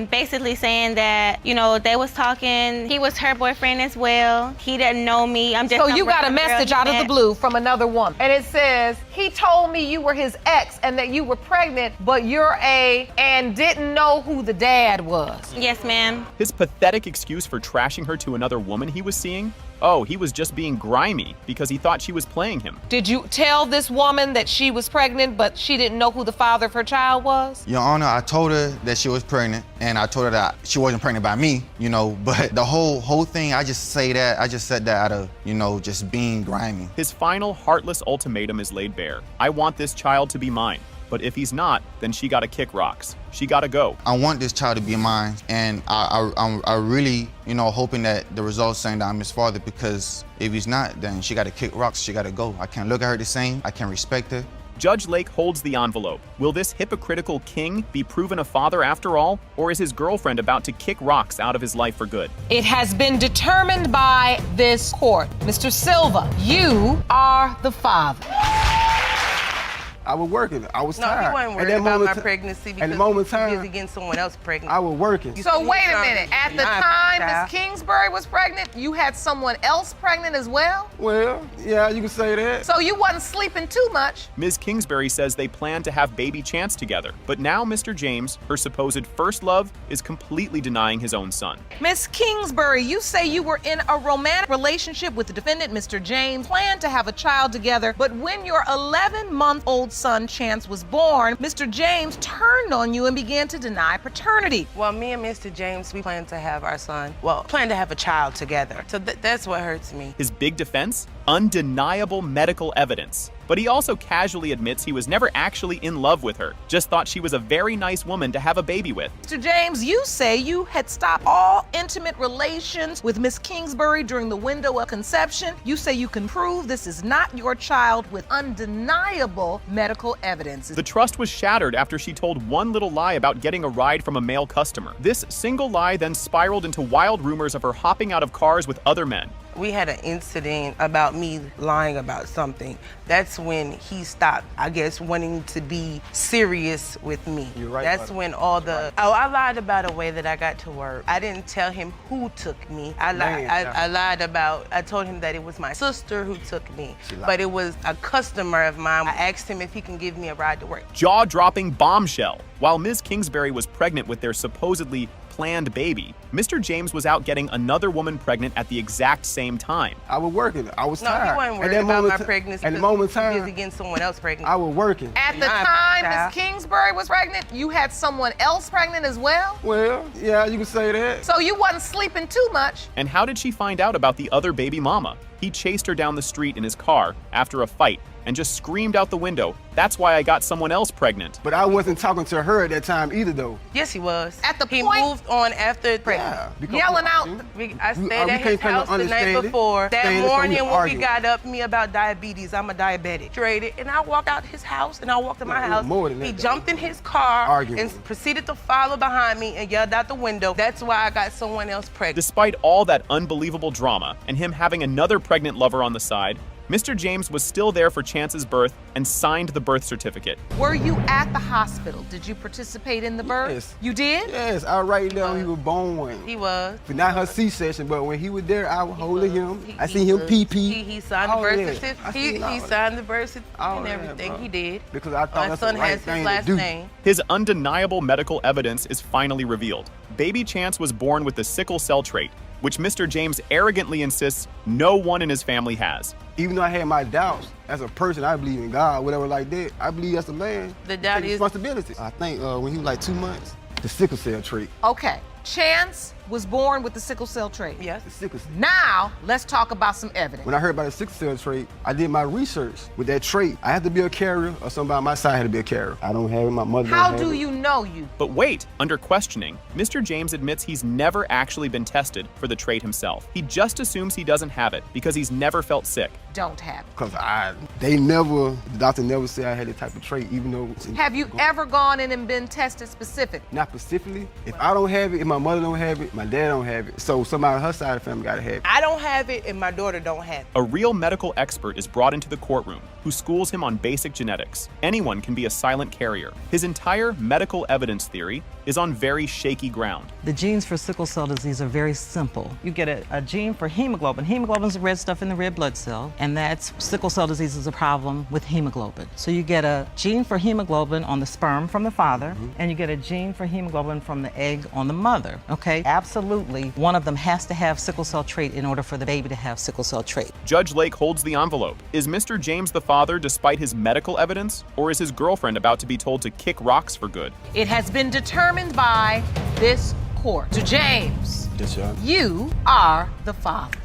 basically saying that, they was talking, he was her boyfriend as well. He didn't know me. So you got a message out of the blue from another woman. And it says, he told me you were his ex and that you were pregnant, but you're and didn't know who the dad was. Yes, ma'am. His pathetic excuse for trashing her to another woman he was seeing? Oh, he was just being grimy because he thought she was playing him. Did you tell this woman that she was pregnant, but she didn't know who the father of her child was? Your Honor, I told her that she was pregnant, and I told her that she wasn't pregnant by me, but the whole thing, I just said that out of, just being grimy. His final heartless ultimatum is laid bare. I want this child to be mine. But if he's not, then she gotta kick rocks. She gotta go. I want this child to be mine, and I really, hoping that the results saying that I'm his father, because if he's not, then she gotta kick rocks, she gotta go. I can't look at her the same, I can't respect her. Judge Lake holds the envelope. Will this hypocritical king be proven a father after all, or is his girlfriend about to kick rocks out of his life for good? It has been determined by this court. Mr. Silva, you are the father. I was working. I was tired. No, he wasn't worried about my pregnancy because he was busy getting someone else pregnant. I was working. So wait a minute. At the time Miss Kingsbury was pregnant, you had someone else pregnant as well? Well, yeah, you can say that. So you wasn't sleeping too much. Ms. Kingsbury says they planned to have baby Chance together, but now Mr. James, her supposed first love, is completely denying his own son. Miss Kingsbury, you say you were in a romantic relationship with the defendant, Mr. James, planned to have a child together, but when your 11-month-old son, Chance, was born, Mr. James turned on you and began to deny paternity. Well, me and Mr. James, we planned to have our son, planned to have a child together. So that's what hurts me. His big defense? Undeniable medical evidence. But he also casually admits he was never actually in love with her, just thought she was a very nice woman to have a baby with. Mr. James, you say you had stopped all intimate relations with Miss Kingsbury during the window of conception. You say you can prove this is not your child with undeniable medical evidence. The trust was shattered after she told one little lie about getting a ride from a male customer. This single lie then spiraled into wild rumors of her hopping out of cars with other men. We had an incident about me lying about something. That's when he stopped, I guess, wanting to be serious with me. You're right. That's when all the... Oh, I lied about a way that I got to work. I didn't tell him who took me. I lied about... I told him that it was my sister who took me, but it was a customer of mine. I asked him if he can give me a ride to work. Jaw-dropping bombshell. While Ms. Kingsbury was pregnant with their supposedly planned baby, Mr. James was out getting another woman pregnant at the exact same time. I was working. I was tired. No, he wasn't worried about my pregnancy because he was busy getting someone else pregnant. I was working. At the time Miss Kingsbury was pregnant, you had someone else pregnant as well? Well, yeah, you can say that. So you wasn't sleeping too much. And how did she find out about the other baby mama? He chased her down the street in his car after a fight and just screamed out the window, "That's why I got someone else pregnant." But I wasn't talking to her at that time either, though. Yes, he was. At the he point, moved on after pregnant. Yelling out. I stayed at his house the night before. That morning when we got up, me about diabetes, I'm a diabetic. Traded, and I walked out his house, and I walked to my house. He jumped in his car and proceeded to follow behind me and yelled out the window, "That's why I got someone else pregnant." Despite all that unbelievable drama and him having another pregnant lover on the side, Mr. James was still there for Chance's birth and signed the birth certificate. Were you at the hospital? Did you participate in the birth? Yes. You did? Yes, I right there when he was born. He was. But not her C-section, but when he was there, I was holding him. I seen him pee-pee. He signed the birth certificate. He signed the birth certificate and everything. He did. Because I thought my son has his last name. His undeniable medical evidence is finally revealed. Baby Chance was born with the sickle cell trait, which Mr. James arrogantly insists no one in his family has. Even though I had my doubts, as a person, I believe in God, whatever like that. I believe as a man, the doubt is responsibility. I think when he was like 2 months, the sickle cell trait. Okay, Chance was born with the sickle cell trait. Yes. The sickle cell. Now, let's talk about some evidence. When I heard about the sickle cell trait, I did my research with that trait. I had to be a carrier or somebody on my side had to be a carrier. I don't have it, my mother How don't have do it. you know you? But wait, under questioning, Mr. James admits he's never actually been tested for the trait himself. He just assumes he doesn't have it because he's never felt sick. Don't have it. Because the doctor never said I had that type of trait, even though... Have you ever gone in and been tested specifically? Not specifically. If I don't have it, if my mother don't have it, my dad don't have it. So somebody on her side of the family gotta have it. I don't have it and my daughter don't have it. A real medical expert is brought into the courtroom who schools him on basic genetics. Anyone can be a silent carrier. His entire medical evidence theory is on very shaky ground. The genes for sickle cell disease are very simple. You get a gene for hemoglobin. Hemoglobin is the red stuff in the red blood cell, and that's sickle cell disease is a problem with hemoglobin. So you get a gene for hemoglobin on the sperm from the father, and you get a gene for hemoglobin from the egg on the mother, okay? Absolutely, one of them has to have sickle cell trait in order for the baby to have sickle cell trait. Judge Lake holds the envelope. Is Mr. James the father despite his medical evidence, or is his girlfriend about to be told to kick rocks for good? It has been determined by this court. To James, you are the father.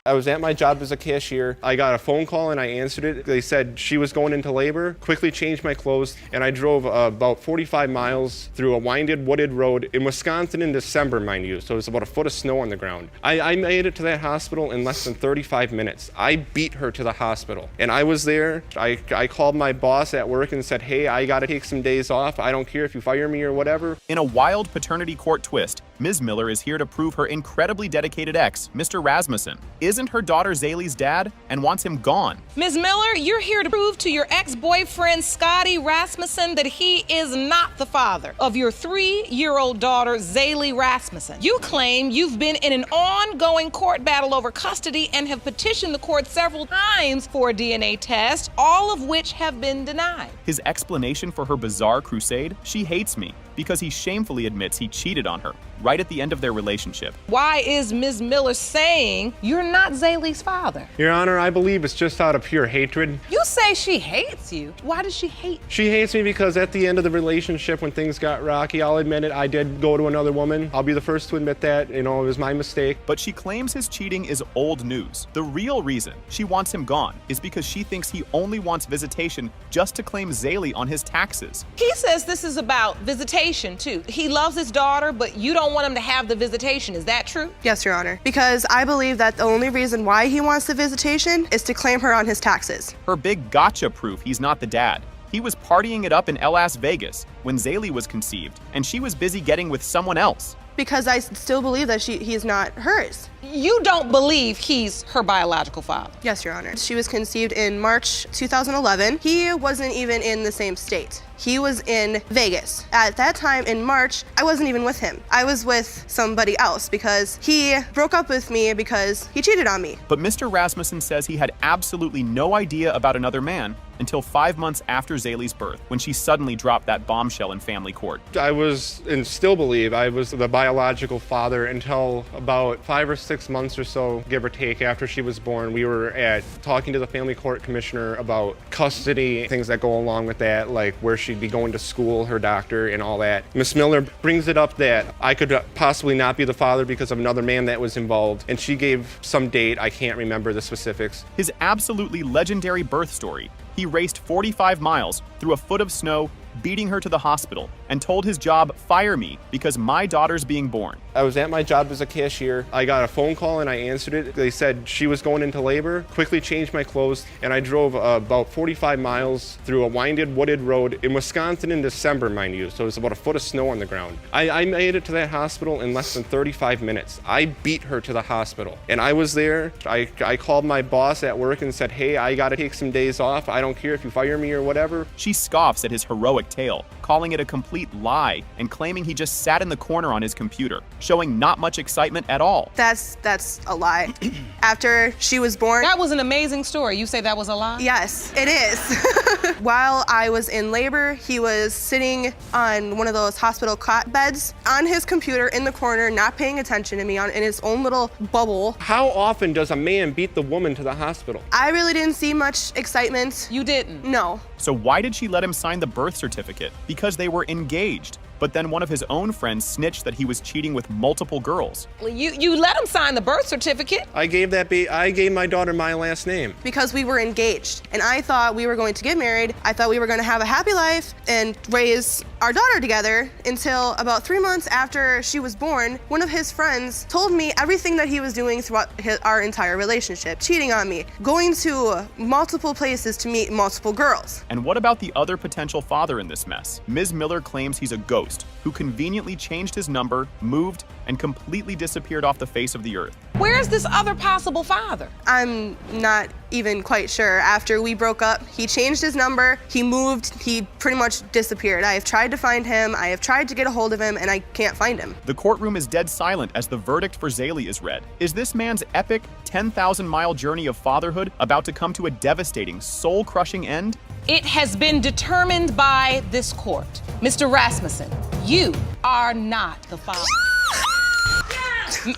I was at my job as a cashier. I got a phone call and I answered it. They said she was going into labor, quickly changed my clothes, and I drove about 45 miles through a winded, wooded road in Wisconsin in December, mind you, so it was about a foot of snow on the ground. I made it to that hospital in less than 35 minutes. I beat her to the hospital, and I was there. I called my boss at work and said, hey, I gotta take some days off. I don't care if you fire me or whatever. In a wild paternity court twist, Ms. Miller is here to prove her incredibly dedicated ex, Mr. Rasmussen, is isn't her daughter Zaylee's dad and wants him gone. Ms. Miller, you're here to prove to your ex-boyfriend Scotty Rasmussen that he is not the father of your 3-year-old daughter Zaylee Rasmussen. You claim you've been in an ongoing court battle over custody and have petitioned the court several times for a DNA test, all of which have been denied. His explanation for her bizarre crusade? She hates me because he shamefully admits he cheated on her right at the end of their relationship. Why is Ms. Miller saying you're not Zaylee's father? Your Honor, I believe it's just out of pure hatred. You say she hates you. Why does she hate you? She hates me because at the end of the relationship, when things got rocky, I'll admit it, I did go to another woman. I'll be the first to admit that, it was my mistake. But she claims his cheating is old news. The real reason she wants him gone is because she thinks he only wants visitation just to claim Zaylee on his taxes. He says this is about visitation too. He loves his daughter, but you don't want him to have the visitation. Is that true? Yes, Your Honor. Because I believe that the only reason why he wants the visitation is to claim her on his taxes. Her big gotcha proof he's not the dad. He was partying it up in Las Vegas when Zaylee was conceived, and she was busy getting with someone else. Because I still believe that he is not hers. You don't believe he's her biological father? Yes, Your Honor. She was conceived in March 2011. He wasn't even in the same state. He was in Vegas. At that time in March, I wasn't even with him. I was with somebody else because he broke up with me because he cheated on me. But Mr. Rasmussen says he had absolutely no idea about another man until 5 months after Zaylee's birth, when she suddenly dropped that bombshell in family court. I was, and still believe, I was the biological father until about 5 or 6 months or so, give or take, after she was born. We were talking to the family court commissioner about custody, things that go along with that, like where she'd be going to school, her doctor, and all that. Miss Miller brings it up that I could possibly not be the father because of another man that was involved, and she gave some date, I can't remember the specifics. His absolutely legendary birth story. He raced 45 miles through a foot of snow, beating her to the hospital, and told his job, "Fire me, because my daughter's being born." I was at my job as a cashier. I got a phone call and I answered it. They said she was going into labor. Quickly changed my clothes, and I drove about 45 miles through a winded, wooded road in Wisconsin in December, mind you, so it was about a foot of snow on the ground. I made it to that hospital in less than 35 minutes. I beat her to the hospital, and I was there. I called my boss at work and said, "Hey, I gotta take some days off. I don't care if you fire me or whatever." She scoffs at his heroic tale, calling it a complete lie and claiming he just sat in the corner on his computer, showing not much excitement at all. That's a lie. After she was born... That was an amazing story. You say that was a lie? Yes, it is. While I was in labor, he was sitting on one of those hospital cot beds on his computer in the corner, not paying attention to me, in his own little bubble. How often does a man beat the woman to the hospital? I really didn't see much excitement. You didn't? No. So why did she let him sign the birth certificate? Because they were engaged. But then one of his own friends snitched that he was cheating with multiple girls. You let him sign the birth certificate? I gave my daughter my last name. Because we were engaged, and I thought we were going to get married. I thought we were going to have a happy life and raise our daughter together until about 3 months after she was born. One of his friends told me everything that he was doing throughout our entire relationship, cheating on me, going to multiple places to meet multiple girls. And what about the other potential father in this mess? Ms. Miller claims he's a ghost who conveniently changed his number, moved, and completely disappeared off the face of the earth. Where's this other possible father? I'm not even quite sure. After we broke up, he changed his number, he moved, he pretty much disappeared. I have tried to find him, I have tried to get a hold of him, and I can't find him. The courtroom is dead silent as the verdict for Zaylee is read. Is this man's epic 10,000-mile journey of fatherhood about to come to a devastating, soul-crushing end? It has been determined by this court. Mr. Rasmussen, you are not the father.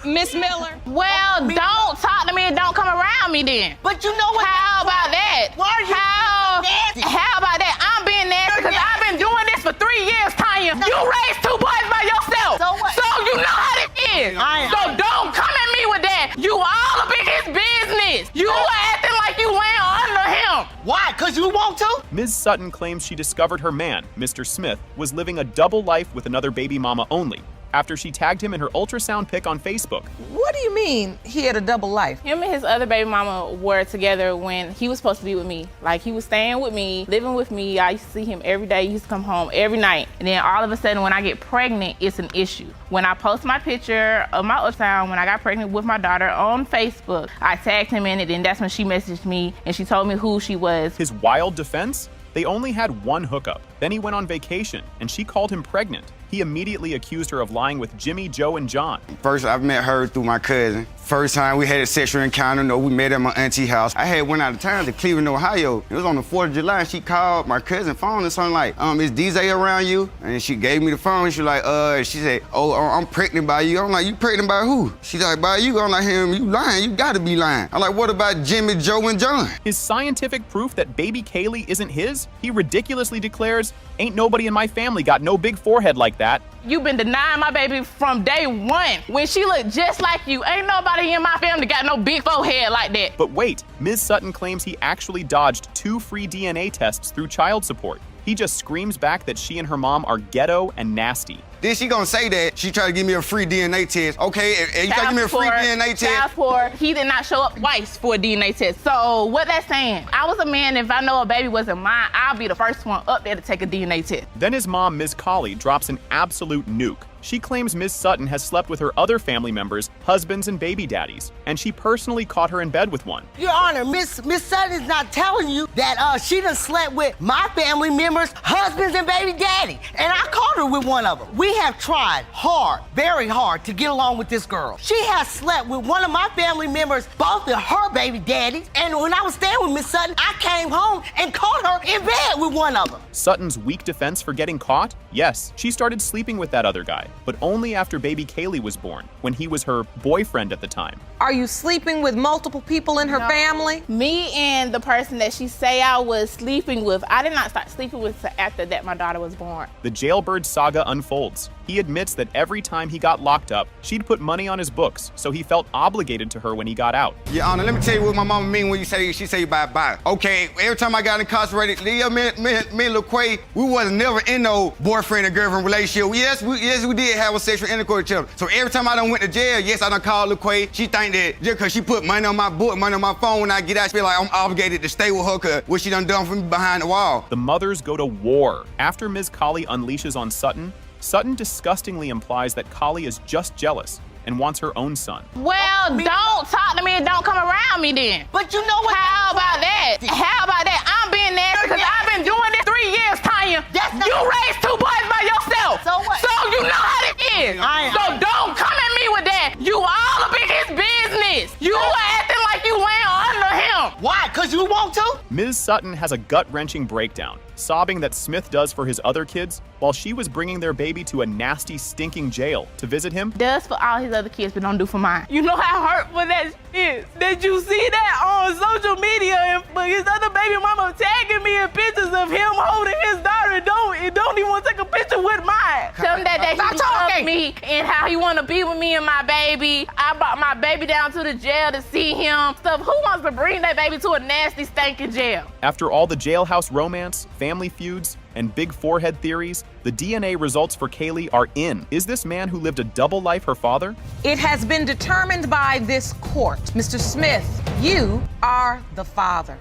Miss Miller. Well, don't talk to me and don't come around me then. But you know what? How about that? Why are you nasty? How about that? I'm being nasty because I've been doing this for 3 years, Tanya. You raised 2 boys by yourself. So what? So you know how it is. So don't come at me with that. You all up in his business. You acting like you laying under him. Why? Because you want to? Ms. Sutton claims she discovered her man, Mr. Smith, was living a double life with another baby mama only. after she tagged him in her ultrasound pic on Facebook. What do you mean he had a double life? Him and his other baby mama were together when he was supposed to be with me. Like, he was staying with me, living with me. I used to see him every day. He used to come home every night. And then all of a sudden, when I get pregnant, it's an issue. When I post my picture of my ultrasound when I got pregnant with my daughter on Facebook, I tagged him in it, and that's when she messaged me and she told me who she was. His wild defense? They only had one hookup. Then he went on vacation, and she called him pregnant. He immediately accused her of lying with Jimmy, Joe, and John. First, I met her through my cousin. First time we had a sexual encounter, we met at my auntie house. I had went out of town to Cleveland, Ohio. It was on the 4th of July. She called my cousin's phone and something like, is DJ around you? And she gave me the phone. She was like, she said, I'm pregnant by you. I'm like, you pregnant by who? She's like, by you. I'm like, him, you lying. You gotta be lying. I'm like, what about Jimmy, Joe, and John? His scientific proof that baby Kaylee isn't his, he ridiculously declares, ain't nobody in my family got no big forehead like that. You've been denying my baby from day one. When she looked just like you, ain't nobody in my family got no big forehead like that. But wait, Ms. Sutton claims he actually dodged 2 free DNA tests through child support. He just screams back that she and her mom are ghetto and nasty. Then she gonna say that she tried to give me a free DNA test. Okay, if you try to give me a free DNA test. He did not show up twice for a DNA test. So what that's saying, I was a man, if I know a baby wasn't mine, I'll be the first one up there to take a DNA test. Then his mom, Ms. Colley, drops an absolute nuke. She claims Ms. Sutton has slept with her other family members, husbands and baby daddies, and she personally caught her in bed with one. Your Honor, Miss Sutton is not telling you that she done slept with my family members, husbands and baby daddy, and I caught her with one of them. We have tried hard, very hard, to get along with this girl. She has slept with one of my family members, both of her baby daddies, and when I was staying with Miss Sutton, I came home and caught her in bed with one of them. Sutton's weak defense for getting caught? Yes, she started sleeping with that other guy, but only after baby Kaylee was born, when he was her boyfriend at the time. Are you sleeping with multiple people in her family? Me and the person that she say I was sleeping with, I did not start sleeping with her after that my daughter was born. The jailbird saga unfolds. He admits that every time he got locked up, she'd put money on his books, so he felt obligated to her when he got out. Your Honor, let me tell you what my mama mean when she say bye-bye. Okay, every time I got incarcerated, me and LaQuay, we wasn't never in no boyfriend and girlfriend relationship. Yes, we did have a sexual intercourse with each other. So every time I done went to jail, yes, I done called LaQuay. She think that just because she put money on my book, money on my phone, when I get out, she feel like I'm obligated to stay with her because what she done for me behind the wall. The mothers go to war. After Ms. Colley unleashes on Sutton, Sutton disgustingly implies that Colley is just jealous and wants her own son. Well, don't talk to me and don't come around me then. But you know what? How about that? How about that? I'm being nasty because I've been doing this 3 years, Tanya. You raised 2 boys by yourself. So what? So you know how it is. So don't come at me with that. You all up in his business. You acting like you went under him. Why? Because you want to? Ms. Sutton has a gut-wrenching breakdown, sobbing that Smith does for his other kids while she was bringing their baby to a nasty, stinking jail to visit him. Does for all his other kids, but don't do for mine. You know how hurtful that is? That you see that on social media and his other baby mama tagging me in pictures of him holding his daughter and don't even want to take a picture with mine. Tell him that he loves me and how he want to be with me and my baby. I brought my baby down to the jail to see him. Stuff. Who wants to bring that baby to a nasty, stinking jail? After all the jailhouse romance, family feuds, and big forehead theories, the DNA results for Kaylee are in. Is this man who lived a double life her father? It has been determined by this court. Mr. Smith, you are the father.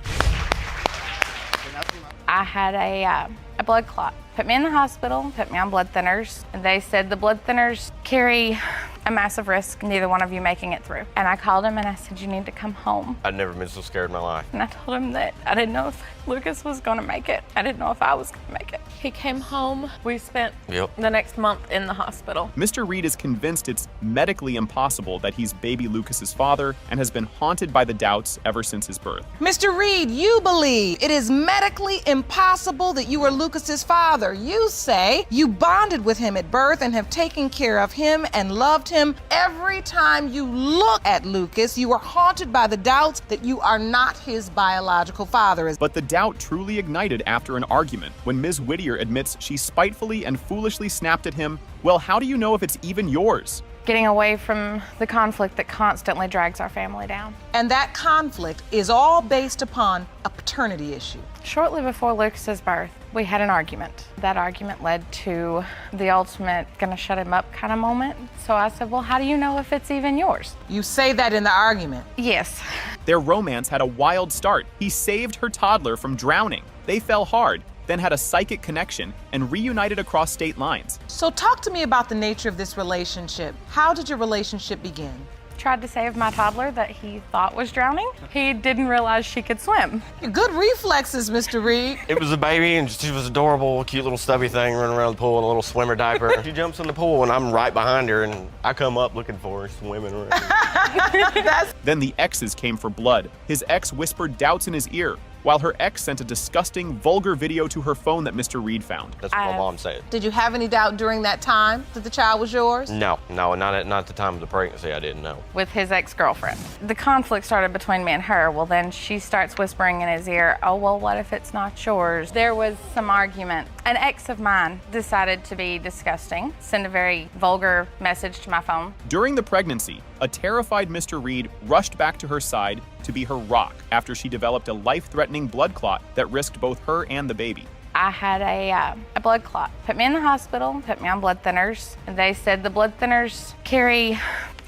I had a blood clot. Put me in the hospital, put me on blood thinners. And they said the blood thinners carry a massive risk, neither one of you making it through. And I called him and I said, you need to come home. I'd never been so scared in my life. And I told him that I didn't know if Lucas was gonna make it. I didn't know if I was gonna make it. He came home. We spent the next month in the hospital. Mr. Reed is convinced it's medically impossible that he's baby Lucas's father and has been haunted by the doubts ever since his birth. Mr. Reed, you believe it is medically impossible that you are Lucas's father. You say you bonded with him at birth and have taken care of him and loved him. Every time you look at Lucas, you are haunted by the doubts that you are not his biological father. But the doubt truly ignited after an argument when Ms. Whittier admits she spitefully and foolishly snapped at him, well, how do you know if it's even yours? Getting away from the conflict that constantly drags our family down. And that conflict is all based upon a paternity issue. Shortly before Lucas's birth, We had an argument. That argument led to the ultimate gonna shut him up kind of moment. So I said, well, how do you know if it's even yours? You say that in the argument? Yes. Their romance had a wild start. He saved her toddler from drowning. They fell hard, then had a psychic connection and reunited across state lines. So talk to me about the nature of this relationship. How did your relationship begin? Tried to save my toddler that he thought was drowning. He didn't realize she could swim. Good reflexes, Mr. Reed. It was a baby, and she was adorable, cute little stubby thing running around the pool in a little swimmer diaper. She jumps in the pool, and I'm right behind her, and I come up looking for her, swimming around. Then the exes came for blood. His ex whispered doubts in his ear, while her ex sent a disgusting, vulgar video to her phone that Mr. Reed found. That's what my mom said. Did you have any doubt during that time that the child was yours? No, not at the time of the pregnancy, I didn't know. With his ex-girlfriend. The conflict started between me and her. Well, then she starts whispering in his ear, oh, well, what if it's not yours? There was some argument. An ex of mine decided to be disgusting, send a very vulgar message to my phone. During the pregnancy, a terrified Mr. Reed rushed back to her side to be her rock after she developed a life-threatening blood clot that risked both her and the baby. I had a blood clot. Put me in the hospital, put me on blood thinners. And they said the blood thinners carry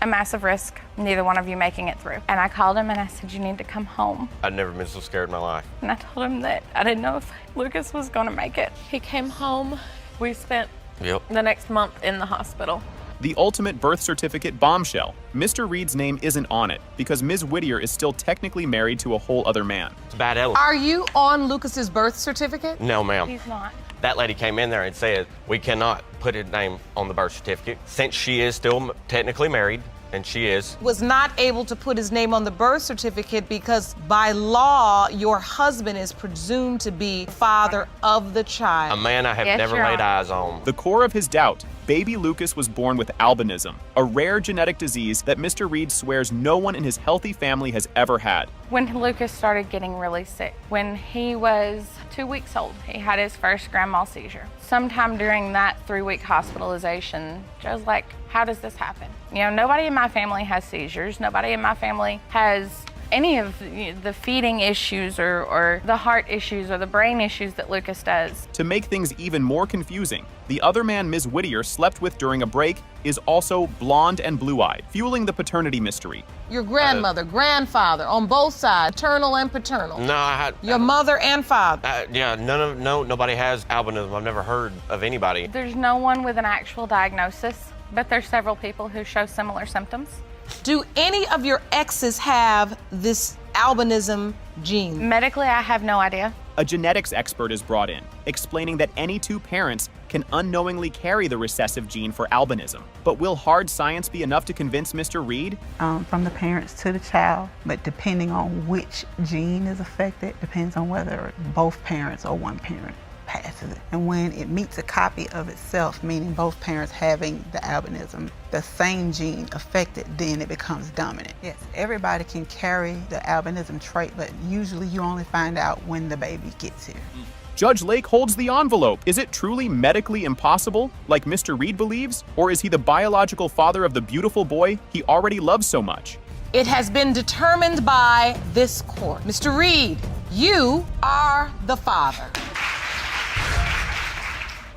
a massive risk, neither one of you making it through. And I called him and I said, you need to come home. I'd never been so scared in my life. And I told him that I didn't know if Lucas was gonna make it. He came home. We spent the next month in the hospital. The ultimate birth certificate bombshell. Mr. Reed's name isn't on it because Ms. Whittier is still technically married to a whole other man. It's a bad element. Are you on Lucas's birth certificate? No, ma'am. He's not. That lady came in there and said, we cannot put his name on the birth certificate since she is still technically married, and she is. Was not able to put his name on the birth certificate because by law, your husband is presumed to be father of the child. A man I have never laid eyes on. The core of his doubt, baby Lucas was born with albinism, a rare genetic disease that Mr. Reed swears no one in his healthy family has ever had. When Lucas started getting really sick, when he was 2 weeks old, he had his first grand mal seizure. Sometime during that 3-week hospitalization, Joe's like, how does this happen? You know, nobody in my family has seizures. Nobody in my family has any of the feeding issues or the heart issues or the brain issues that Lucas does. To make things even more confusing, the other man Ms. Whittier slept with during a break is also blonde and blue-eyed, fueling the paternity mystery. Your grandmother, grandfather, on both sides, maternal and paternal. No, I had... Your mother and father. Yeah, nobody has albinism. I've never heard of anybody. There's no one with an actual diagnosis, but there's several people who show similar symptoms. Do any of your exes have this albinism gene? Medically, I have no idea. A genetics expert is brought in, explaining that any two parents can unknowingly carry the recessive gene for albinism. But will hard science be enough to convince Mr. Reed? From the parents to the child, but depending on which gene is affected, depends on whether both parents or one parent passes it. And when it meets a copy of itself, meaning both parents having the albinism, the same gene affected, then it becomes dominant. Yes, everybody can carry the albinism trait, but usually you only find out when the baby gets here. Judge Lake holds the envelope. Is it truly medically impossible, like Mr. Reed believes? Or is he the biological father of the beautiful boy he already loves so much? It has been determined by this court. Mr. Reed, you are the father.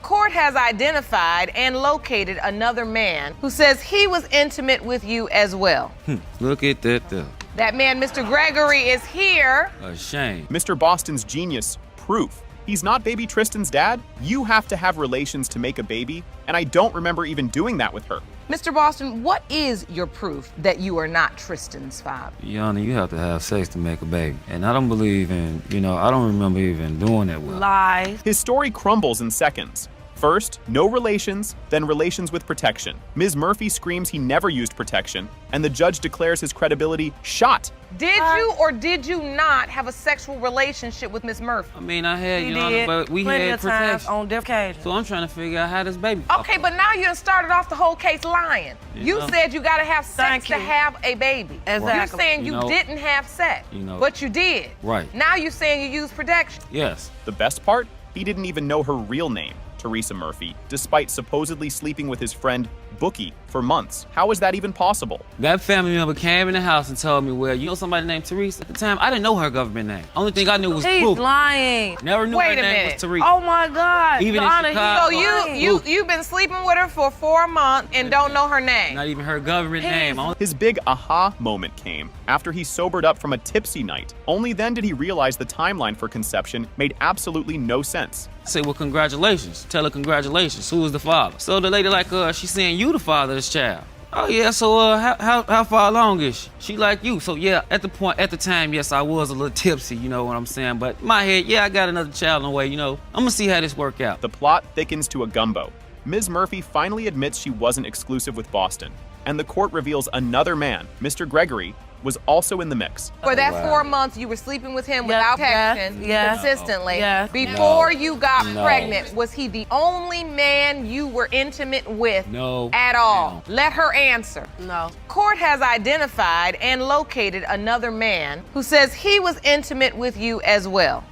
Court has identified and located another man who says he was intimate with you as well. Look at that though. That man, Mr. Gregory, is here. A shame. Mr. Boston's genius, proof. He's not baby Tristan's dad. You have to have relations to make a baby, and I don't remember even doing that with her. Mr. Boston, what is your proof that you are not Tristan's father? Yana, you have to have sex to make a baby. And I don't believe in, I don't remember even doing that well. Lies. His story crumbles in seconds. First, no relations, then relations with protection. Ms. Murphy screams he never used protection, and the judge declares his credibility shot. Did you or did you not have a sexual relationship with Ms. Murphy? I mean, I had, Yana, but we had protection. On different occasions. So I'm trying to figure out how this baby. Okay, but now you done started off the whole case lying. You said you gotta have sex to have a baby. Exactly. You're saying you didn't have sex, but you did. Right. Now you're saying you used protection. Yes. The best part? He didn't even know her real name. Teresa Murphy, despite supposedly sleeping with his friend Bookie for months. How is that even possible? That family member came in the house and told me, well, you know somebody named Teresa? At the time, I didn't know her government name. Only thing I knew was He's Bookie. lying. Never knew her name was Teresa. Oh my God. Even in Donna, Chicago. So you've been sleeping with her for 4 months and don't know her name? Not even her government name. His big aha moment came after he sobered up from a tipsy night. Only then did he realize the timeline for conception made absolutely no sense. I say, well, congratulations. Tell her congratulations. Who was the father? So the lady like, she's saying you the father of this child. Oh yeah, so how far along is she? She like you. So yeah, at the time, yes, I was a little tipsy, you know what I'm saying? But in my head, yeah, I got another child on the way, you know. I'm gonna see how this work out. The plot thickens to a gumbo. Ms. Murphy finally admits she wasn't exclusive with Boston, and the court reveals another man, Mr. Gregory, was also in the mix. For that 4 months, you were sleeping with him without protection consistently. Before you got pregnant, was he the only man you were intimate with at all? Let her answer. No. Court has identified and located another man who says he was intimate with you as well.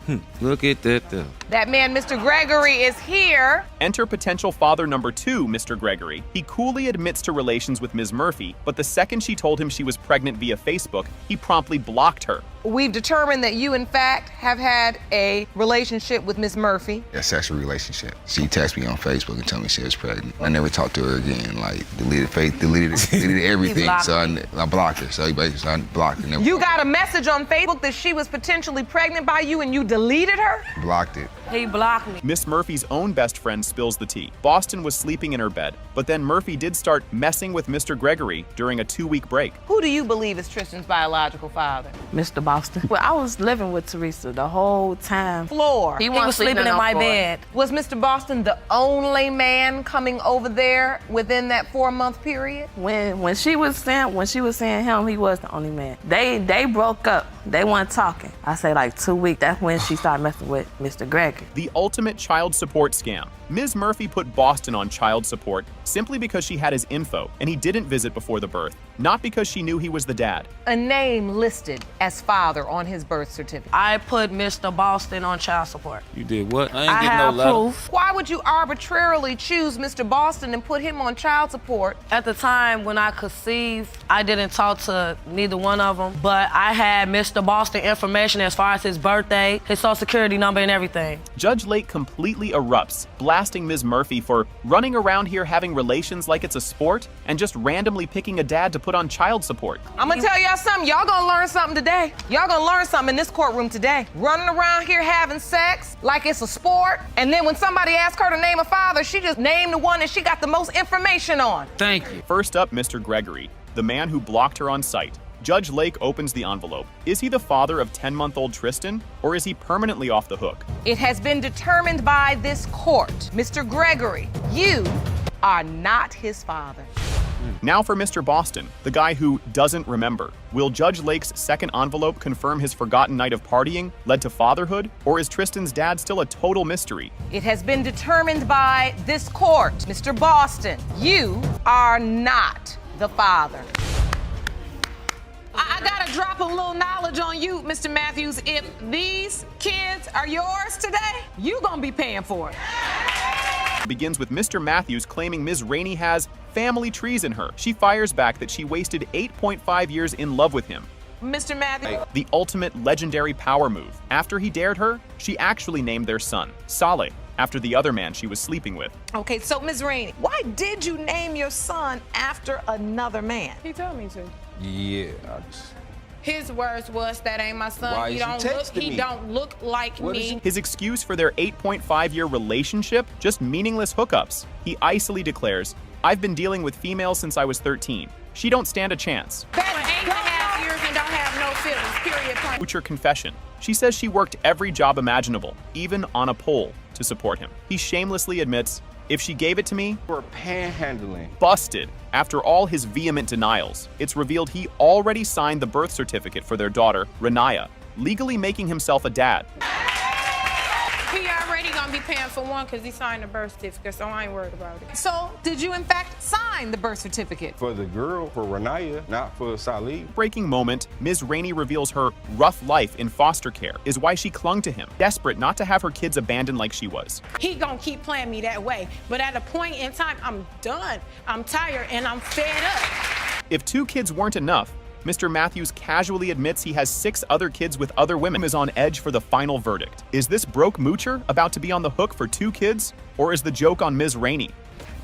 Look at that though. That man, Mr. Gregory, is here. Enter potential father number 2, Mr. Gregory. He coolly admits to relations with Ms. Murphy, but the second she told him she was pregnant via Facebook, he promptly blocked her. We've determined that you, in fact, have had a relationship with Ms. Murphy. A sexual relationship. She texted me on Facebook and told me she was pregnant. I never talked to her again. Like, deleted everything. So I blocked her. So I blocked her. You got a message on Facebook that she was potentially pregnant by you and you deleted her? Blocked it. He blocked me. Miss Murphy's own best friend spills the tea. Boston was sleeping in her bed, but then Murphy did start messing with Mr. Gregory during a 2-week break. Who do you believe is Tristan's biological father? Mr. Boston. Well, I was living with Teresa the whole time. Floor. He was sleeping in my bed. Was Mr. Boston the only man coming over there within that 4-month period? When she was saying him, he was the only man. They broke up. They weren't talking. I say like 2 weeks. That's when she started messing with Mr. Gregory. The ultimate child support scam. Ms. Murphy put Boston on child support simply because she had his info and he didn't visit before the birth, not because she knew he was the dad. A name listed as father on his birth certificate. I put Mr. Boston on child support. You did what? I ain't I getting have no letter. proof. Why would you arbitrarily choose Mr. Boston and put him on child support? At the time when I conceived, I didn't talk to neither one of them, but I had Mr. Boston information as far as his birthday, his social security number, and everything. Judge Lake completely erupts, blasting Ms. Murphy for running around here having relations like it's a sport and just randomly picking a dad to put on child support. I'm gonna tell y'all something. Y'all gonna learn something today. Y'all gonna learn something in this courtroom today. Running around here having sex like it's a sport, and then when somebody asks her to name a father, she just named the one that she got the most information on. Thank you. First up, Mr. Gregory, the man who blocked her on sight. Judge Lake opens the envelope. Is he the father of 10-month-old Tristan, or is he permanently off the hook? It has been determined by this court, Mr. Gregory, you are not his father. Now for Mr. Boston, the guy who doesn't remember. Will Judge Lake's second envelope confirm his forgotten night of partying led to fatherhood, or is Tristan's dad still a total mystery? It has been determined by this court, Mr. Boston, you are not the father. I gotta drop a little knowledge on you, Mr. Matthews. If these kids are yours today, you gonna be paying for it. Begins with Mr. Matthews claiming Ms. Rainey has family trees in her. She fires back that she wasted 8.5 years in love with him. Mr. Matthews. The ultimate legendary power move. After he dared her, she actually named their son, Saleh, after the other man she was sleeping with. Okay, so Ms. Rainey, why did you name your son after another man? He told me to. Yeah, His words was, that ain't my son. Why He is you don't texting he me? don't look like me. His excuse for their 8.5-year relationship? Just meaningless hookups. He icily declares, I've been dealing with females since I was 13. She don't stand a chance. That 8.5 years and don't have no feelings, period. Point. Future confession. She says she worked every job imaginable, even on a pole, to support him. He shamelessly admits, if she gave it to me, we're panhandling. Busted. After all his vehement denials, it's revealed he already signed the birth certificate for their daughter, Renaya, legally making himself a dad. He already gonna gonna be paying for one because he signed the birth certificate, so I ain't worried about it. So, did you in fact sign the birth certificate? For the girl, for Renaya, not for Salih. Breaking moment, Ms. Rainey reveals her rough life in foster care is why she clung to him, desperate not to have her kids abandoned like she was. He gonna keep playing me that way, but at a point in time, I'm done. I'm tired and I'm fed up. If 2 kids weren't enough, Mr. Matthews casually admits he has 6 other kids with other women, is on edge for the final verdict. Is this broke moocher about to be on the hook for 2 kids? Or is the joke on Ms. Rainey?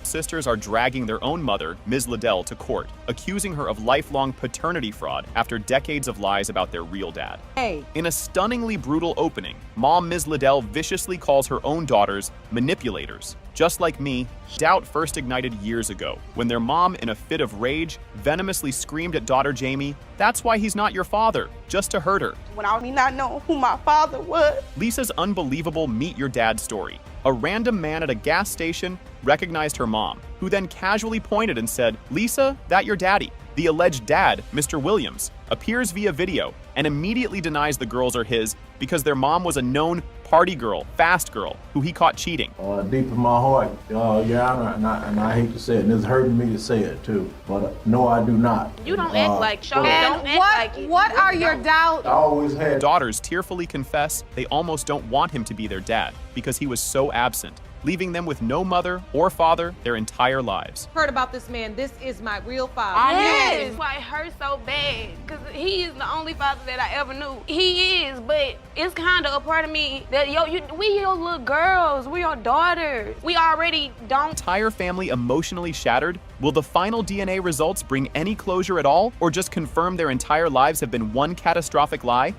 Sisters are dragging their own mother, Ms. Liddell, to court, accusing her of lifelong paternity fraud after decades of lies about their real dad. Hey. In a stunningly brutal opening, Mom Ms. Liddell viciously calls her own daughters manipulators. Just like me, doubt first ignited years ago, when their mom, in a fit of rage, venomously screamed at daughter Jamie, "That's why he's not your father," just to hurt her. Without me not knowing who my father was. Lisa's unbelievable meet your dad story. A random man at a gas station recognized her mom, who then casually pointed and said, "Lisa, that your daddy." The alleged dad, Mr. Williams, appears via video and immediately denies the girls are his because their mom was a known party girl, fast girl, who he caught cheating. Deep in my heart, yeah, and I hate to say it, and it's hurting me to say it too, but no, I do not. You don't act like show. Don't act like it. What are your doubts? I always had. Daughters tearfully confess they almost don't want him to be their dad because he was so absent, leaving them with no mother or father their entire lives. Heard about this man. This is my real father. Yes. Why it hurts so bad? Because he is the only father that I ever knew. He is, but it's kind of a part of me that, we your little girls. We your daughters. We already don't. Entire family emotionally shattered? Will the final DNA results bring any closure at all, or just confirm their entire lives have been one catastrophic lie?